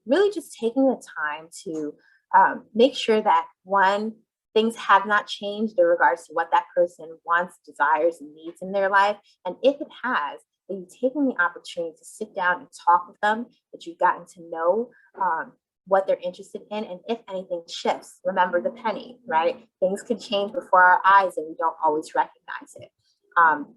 really just taking the time to make sure that one, things have not changed in regards to what that person wants, desires, and needs in their life. And if it has, then you've taken the opportunity to sit down and talk with them, that you've gotten to know what they're interested in. And if anything shifts, remember the penny, right? Things can change before our eyes and we don't always recognize it.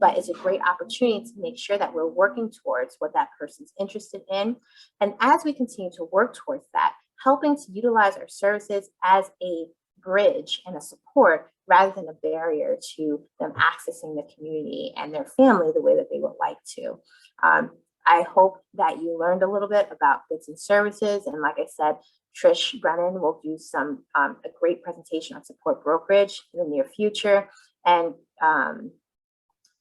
But it's a great opportunity to make sure that we're working towards what that person's interested in. And as we continue to work towards that, helping to utilize our services as a bridge and a support rather than a barrier to them accessing the community and their family the way that they would like to. I hope that you learned a little bit about goods and services. And like I said, Trish Brennan will do a great presentation on support brokerage in the near future. And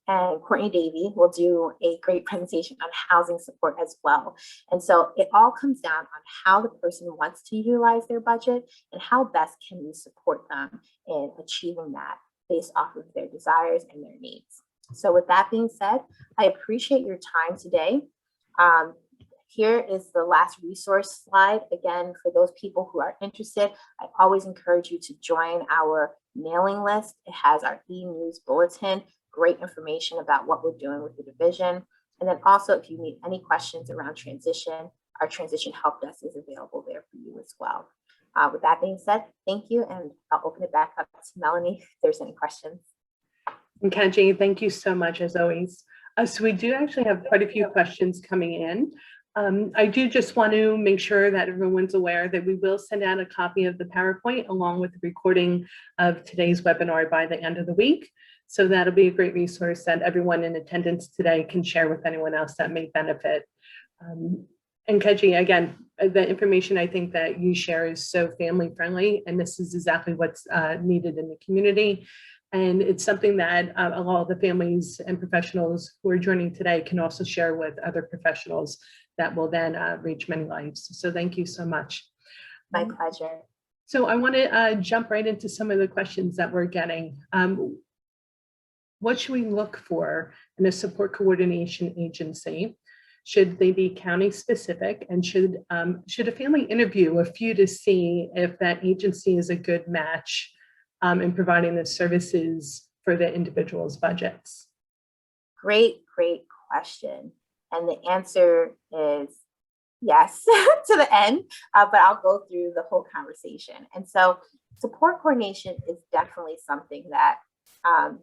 Courtney Davey will do a great presentation on housing support as well. And so it all comes down on how the person wants to utilize their budget and how best can we support them in achieving that based off of their desires and their needs. So with that being said, I appreciate your time today. Here is the last resource slide. Again, for those people who are interested, I always encourage you to join our mailing list. It has our e-news bulletin, great information about what we're doing with the division. And then also, if you need any questions around transition, our transition help desk is available there for you as well. With that being said, thank you. And I'll open it back up to Melanie if there's any questions. Nkechi, thank you so much as always. So we do actually have quite a few questions coming in. I do just want to make sure that everyone's aware that we will send out a copy of the PowerPoint along with the recording of today's webinar by the end of the week. So that'll be a great resource that everyone in attendance today can share with anyone else that may benefit. Nkechi, again, the information I think that you share is so family friendly, and this is exactly what's needed in the community. And it's something that a lot of the families and professionals who are joining today can also share with other professionals that will then reach many lives. So thank you so much. My pleasure. So I want to jump right into some of the questions that we're getting. What should we look for in a support coordination agency? Should they be county specific, and should a family interview a few to see if that agency is a good match in providing the services for the individual's budgets? Great question. And the answer is yes to the end, but I'll go through the whole conversation. And so support coordination is definitely something that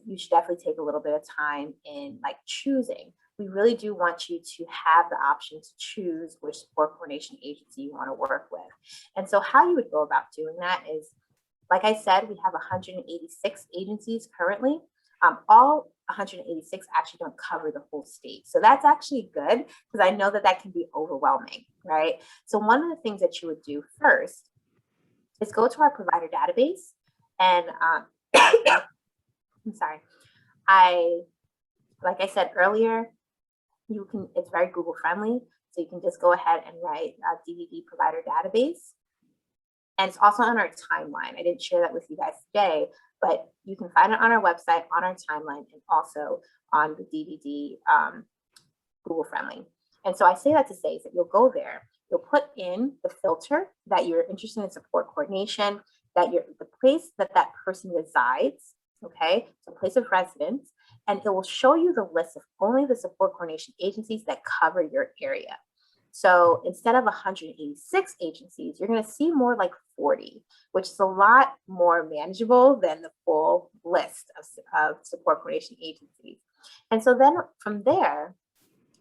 you should definitely take a little bit of time in like choosing. We really do want you to have the option to choose which support coordination agency you want to work with. And so how you would go about doing that is, like I said, we have 186 agencies currently. All 186 actually don't cover the whole state. So that's actually good, because I know that that can be overwhelming, right? So one of the things that you would do first is go to our provider database. And I'm sorry, like I said earlier, it's very Google friendly. So you can just go ahead and write DDD provider database. And it's also on our timeline. I didn't share that with you guys today, but you can find it on our website, on our timeline, and also on the DDD Google friendly. And so I say that to say is that you'll go there, you'll put in the filter that you're interested in support coordination, that the place that that person resides, okay, so place of residence, and it will show you the list of only the support coordination agencies that cover your area. So instead of 186 agencies, you're going to see more like 40, which is a lot more manageable than the full list of support coordination agencies. And so then from there,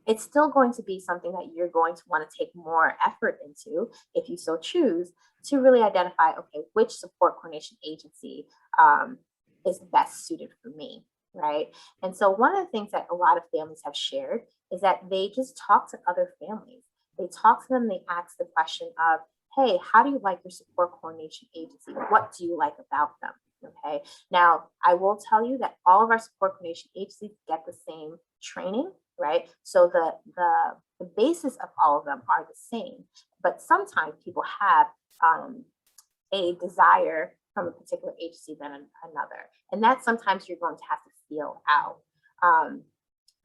it's still going to be something that you're going to want to take more effort into, if you so choose, to really identify, okay, which support coordination agency is best suited for me, right? And so one of the things that a lot of families have shared is that they just talk to other families. They talk to them, they ask the question of, hey, how do you like your support coordination agency? What do you like about them? Okay. Now, I will tell you that all of our support coordination agencies get the same training, right? So the basis of all of them are the same, but sometimes people have a desire from a particular agency than another. And that sometimes you're going to have to feel out.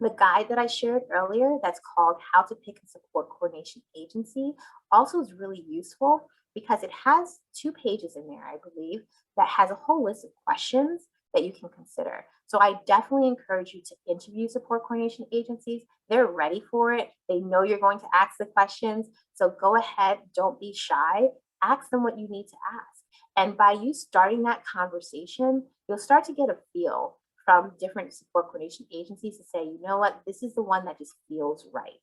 The guide that I shared earlier that's called How to Pick a Support Coordination Agency also is really useful, because it has 2 pages in there, I believe, that has a whole list of questions that you can consider. So I definitely encourage you to interview support coordination agencies. They're ready for it. They know you're going to ask the questions. So go ahead, don't be shy. Ask them what you need to ask. And by you starting that conversation, you'll start to get a feel from different support coordination agencies to say, you know what, this is the one that just feels right.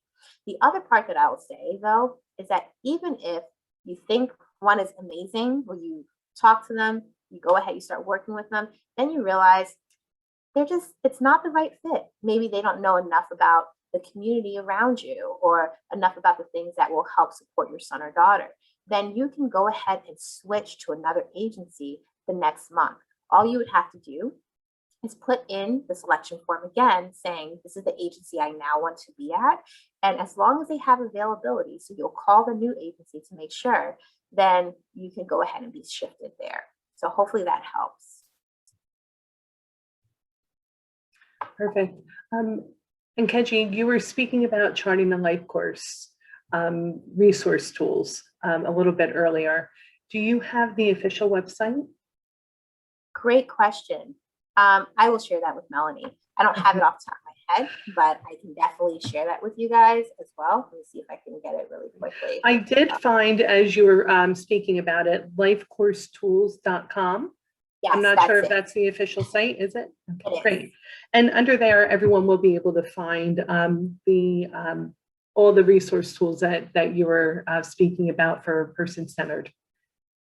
The other part that I will say, though, is that even if you think one is amazing, when you talk to them, you go ahead, you start working with them, then you realize it's not the right fit. Maybe they don't know enough about the community around you, or enough about the things that will help support your son or daughter. Then you can go ahead and switch to another agency the next month. All you would have to do is put in the selection form again, saying, this is the agency I now want to be at. And as long as they have availability, so you'll call the new agency to make sure, then you can go ahead and be shifted there. So hopefully that helps. Perfect. Nkechi, you were speaking about charting the life course resource tools a little bit earlier. Do you have the official website? Great question. I will share that with Melanie. I don't have it off the top of my head, but I can definitely share that with you guys as well. Let me see if I can get it really quickly. I did find, as you were speaking about it, lifecoursetools.com. Yes, I'm not sure if that's the official site, is it? Okay, great. And under there, everyone will be able to find all the resource tools that you were speaking about for person-centered.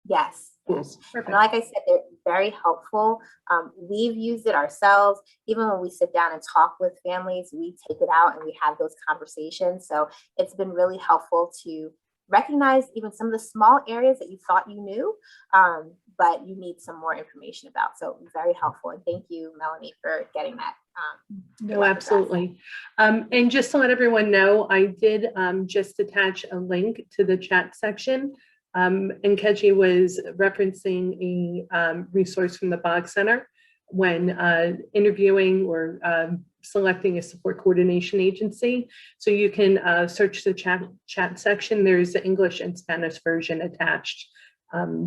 Yes. Tools. And like I said, very helpful. We've used it ourselves. Even when we sit down and talk with families, we take it out and we have those conversations. So it's been really helpful to recognize even some of the small areas that you thought you knew, but you need some more information about. So very helpful. And thank you, Melanie, for getting that. No, absolutely. And just to let everyone know, I did just attach a link to the chat section. Nkechi was referencing a resource from the Bog Center when interviewing or selecting a support coordination agency. So you can search the chat section. There's the English and Spanish version attached,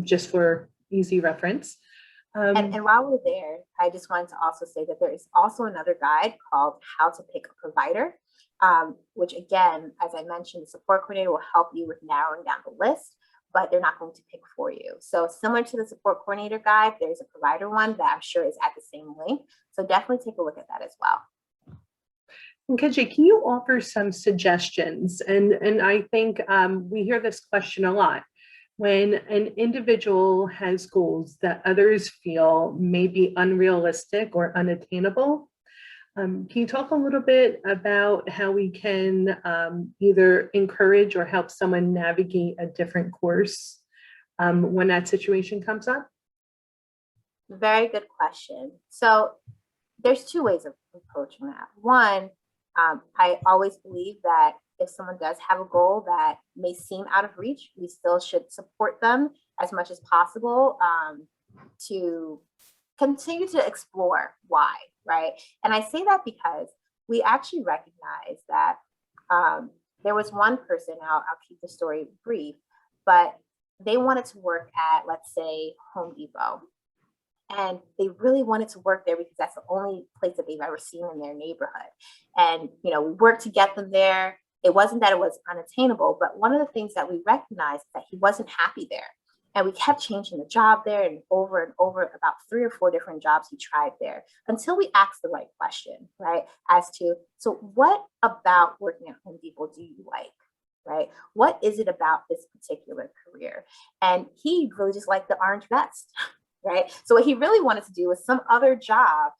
just for easy reference. And while we're there, I just wanted to also say that there is also another guide called How to Pick a Provider, which again, as I mentioned, the support coordinator will help you with narrowing down the list, but they're not going to pick for you. So similar to the support coordinator guide, there's a provider one that I'm sure is at the same link. So definitely take a look at that as well. Nkechi, can you offer some suggestions? And I think we hear this question a lot. When an individual has goals that others feel may be unrealistic or unattainable, can you talk a little bit about how we can either encourage or help someone navigate a different course when that situation comes up? Very good question. So there's two ways of approaching that. One, I always believe that if someone does have a goal that may seem out of reach, we still should support them as much as possible to continue to explore why, right? And I say that because we actually recognize that there was one person, I'll keep the story brief, but they wanted to work at, let's say, Home Depot. And they really wanted to work there because that's the only place that they've ever seen in their neighborhood. And, you know, we worked to get them there. It wasn't that it was unattainable, but one of the things that we recognized is that he wasn't happy there. And we kept changing the job there and over about 3 or 4 different jobs he tried there until we asked the right question, right? As to, so what about working at Home Depot do you like, right? What is it about this particular career? And he really just liked the orange vest, right? So what he really wanted to do was some other job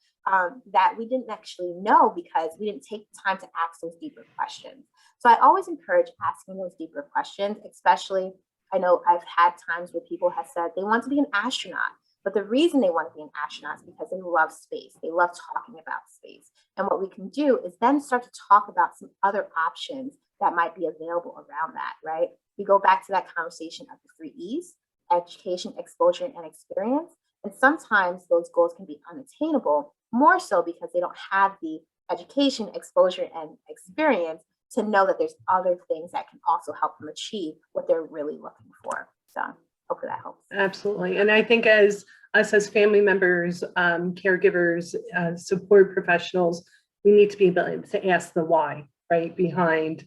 that we didn't actually know because we didn't take the time to ask those deeper questions. So I always encourage asking those deeper questions, especially, I know I've had times where people have said they want to be an astronaut, but the reason they want to be an astronaut is because they love space. They love talking about space. And what we can do is then start to talk about some other options that might be available around that, right? We go back to that conversation of the 3 E's, education, exposure, and experience. And sometimes those goals can be unattainable, more so because they don't have the education, exposure, and experience to know that there's other things that can also help them achieve what they're really looking for. So hopefully that helps. Absolutely. And I think as us as family members, caregivers, support professionals, we need to be able to ask the why, right, behind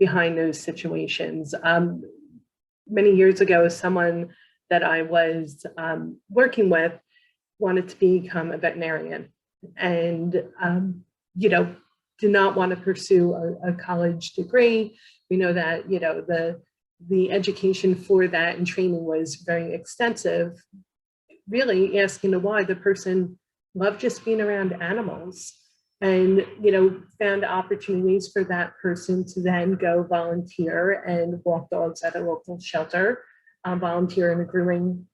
those situations. Many years ago, someone that I was working with wanted to become a veterinarian and, you know, did not want to pursue a college degree. We know that, you know, the education for that and training was very extensive. Really asking the why, the person loved just being around animals and, you know, found opportunities for that person to then go volunteer and walk dogs at a local shelter, volunteer in a grooming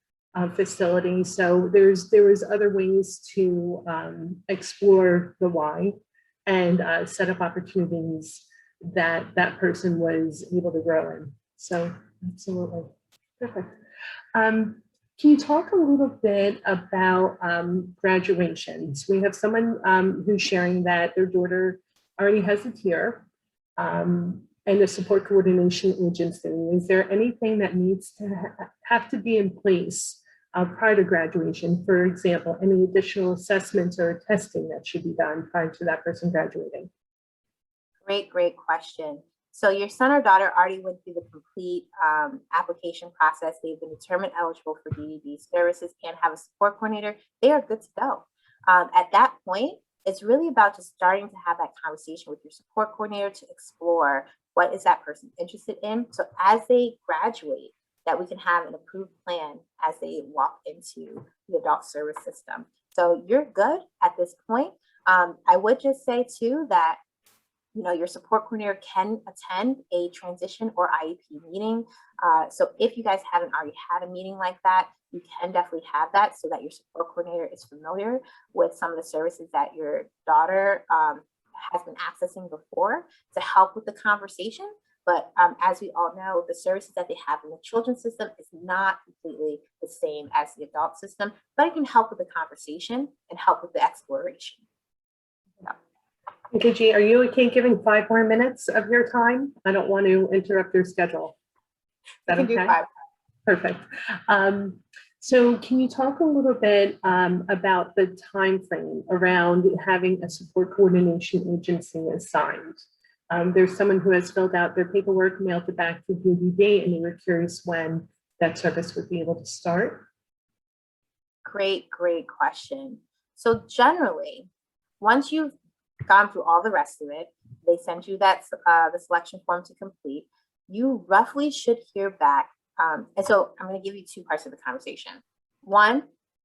facility. So there was other ways to explore the why and set up opportunities that that person was able to grow in. So absolutely, perfect. Can you talk a little bit about graduations? We have someone who's sharing that their daughter already has a tier and a support coordination agency. Is there anything that needs to have to be in place prior to graduation? For example, any additional assessments or testing that should be done prior to that person graduating? Great question. So your son or daughter already went through the complete application process. They've been determined eligible for DDD services and have a support coordinator. They are good to go. At that point, it's really about just starting to have that conversation with your support coordinator to explore what is that person interested in. So as they graduate, that we can have an approved plan as they walk into the adult service system. So you're good at this point. I would just say too that your support coordinator can attend a transition or IEP meeting. So if you guys haven't already had a meeting like that, you can definitely have that so that your support coordinator is familiar with some of the services that your daughter has been accessing before to help with the conversation. But as we all know, the services that they have in the children's system is not completely the same as the adult system, but it can help with the conversation and help with the exploration. Nkechi, are you okay giving 5 more minutes of your time? I don't want to interrupt your schedule. Is that okay? Do 5. Perfect. So can you talk a little bit about the time frame around having a support coordination agency assigned? There's someone who has filled out their paperwork, mailed it back to DDD, and they were curious when that service would be able to start. Great question. So generally, once you've gone through all the rest of it, they send you that the selection form to complete. You roughly should hear back. And so I'm going to give you 2 parts of the conversation. One,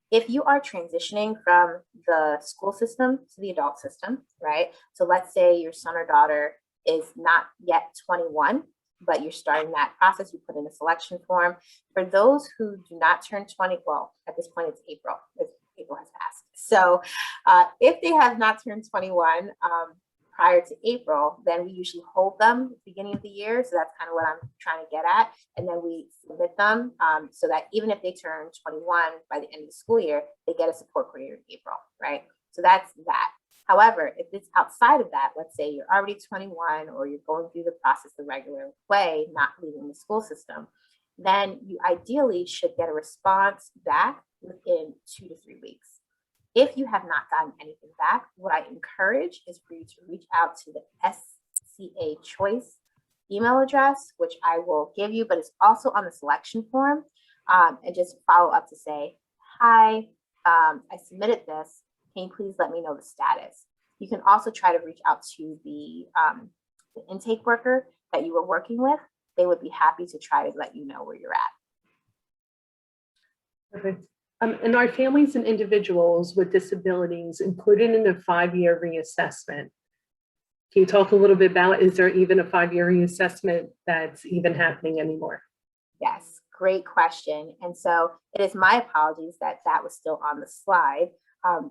if you are transitioning from the school system to the adult system, right? So let's say your son or daughter is not yet 21, but you're starting that process. You put in a selection form. For those who do not turn 20, well, at this point it's April. April has passed. So if they have not turned 21 prior to April, then we usually hold them at the beginning of the year. So that's kind of what I'm trying to get at. And then we submit them so that even if they turn 21 by the end of the school year, they get a support coordinator in April, right? So that's that. However, if it's outside of that, let's say you're already 21 or you're going through the process the regular way, not leaving the school system, then you ideally should get a response back within 2 to 3 weeks. If you have not gotten anything back, what I encourage is for you to reach out to the SCA Choice email address, which I will give you, but it's also on the selection form, and just follow up to say, hi, I submitted this. Can you please let me know the status? You can also try to reach out to the intake worker that you were working with. They would be happy to try to let you know where you're at. Perfect. And are families and individuals with disabilities included in the 5-year reassessment? Can you talk a little bit about, is there even a 5-year reassessment that's even happening anymore? Yes, great question. And so it is my apologies that that was still on the slide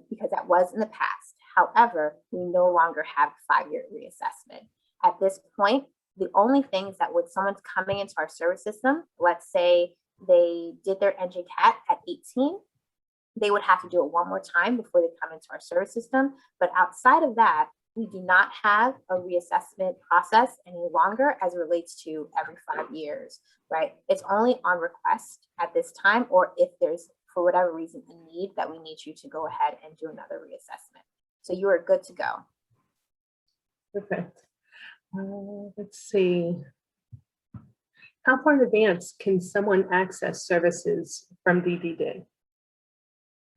because that was in the past. However, we no longer have a 5-year reassessment. At this point, the only thing is that when someone's coming into our service system, let's say they did their NJCAT at 18, they would have to do it one more time before they come into our service system. But outside of that, we do not have a reassessment process any longer as it relates to every 5 years, right? It's only on request at this time, or if there's, for whatever reason, a need that we need you to go ahead and do another reassessment. So you are good to go. Perfect. Let's see. How far in advance can someone access services from DDD?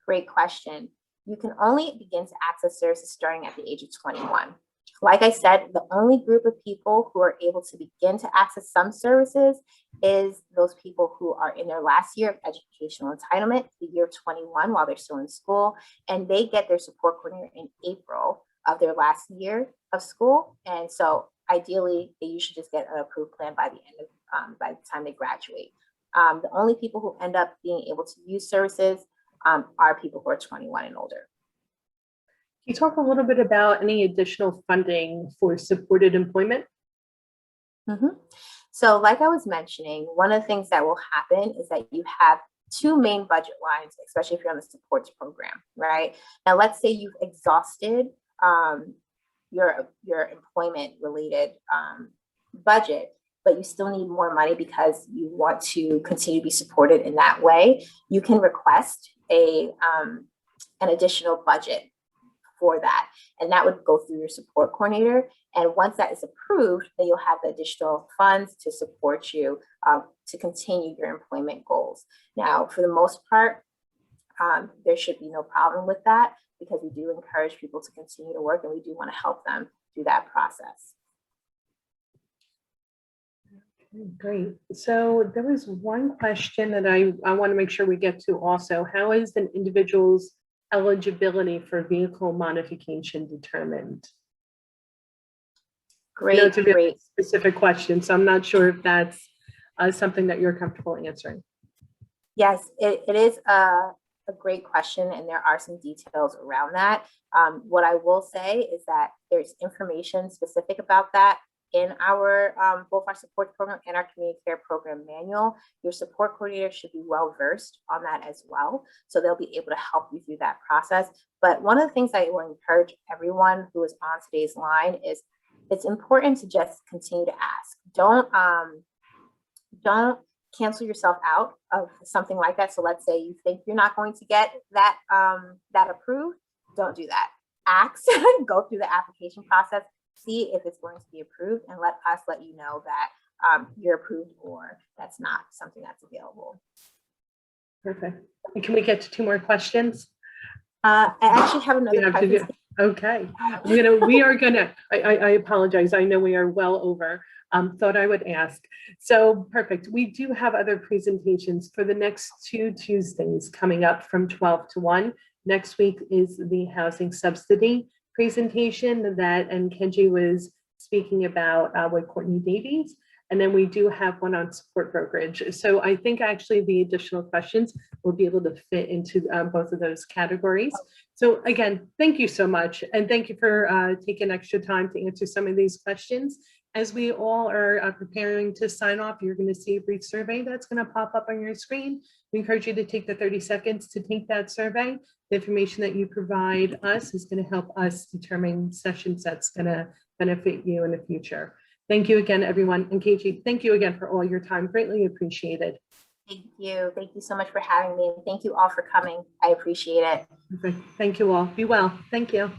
Great question. You can only begin to access services starting at the age of 21. Like I said, the only group of people who are able to begin to access some services is those people who are in their last year of educational entitlement, the year 21, while they're still in school, and they get their support coordinator in April of their last year of school. And so ideally, they usually just get an approved plan by the end of, by the time they graduate. The only people who end up being able to use services are people who are 21 and older. Can you talk a little bit about any additional funding for supported employment? So like I was mentioning, one of the things that will happen is that you have 2 main budget lines, especially if you're on the supports program, right? Now, let's say you've exhausted your employment related budget, but you still need more money because you want to continue to be supported in that way. You can request an additional budget for that, and that would go through your support coordinator. And once that is approved, then you'll have the additional funds to support you to continue your employment goals. Now, for the most part, there should be no problem with that because we do encourage people to continue to work and we do want to help them through that process. Great. So there was one question that I want to make sure we get to also. How is an individual's eligibility for vehicle modification determined? I know Great, it's a really great. specific question, so I'm not sure if that's something that you're comfortable answering. Yes, it is a great question, and there are some details around that. What I will say is that there's information specific about that in our both our support program and our community care program manual. Your support coordinator should be well versed on that as well, so they'll be able to help you through that process. But one of the things I will encourage everyone who is on today's line is it's important to just continue to ask. Don't cancel yourself out of something like that. So let's say you think you're not going to get that that approved. Don't do that. Ask, go through the application process, see if it's going to be approved, and let us let you know that you're approved or that's not something that's available. Perfect. And can we get to 2 more questions? I actually have another question. Okay. We are gonna, I apologize. I know we are well over. Thought I would ask. So perfect. We do have other presentations for the next 2 Tuesdays coming up from 12 to 1. Next week is the housing subsidy presentation that Nkechi was speaking about with Courtney Davies. And then we do have one on support brokerage. So I think actually the additional questions will be able to fit into both of those categories. So again, thank you so much. And thank you for taking extra time to answer some of these questions. As we all are preparing to sign off, you're going to see a brief survey that's going to pop up on your screen. We encourage you to take the 30 seconds to take that survey. The information that you provide us is going to help us determine sessions that's going to benefit you in the future. Thank you again, everyone. And Nkechi, thank you again for all your time. Greatly appreciated. Thank you. Thank you so much for having me. And thank you all for coming. I appreciate it. Okay. Thank you all. Be well. Thank you.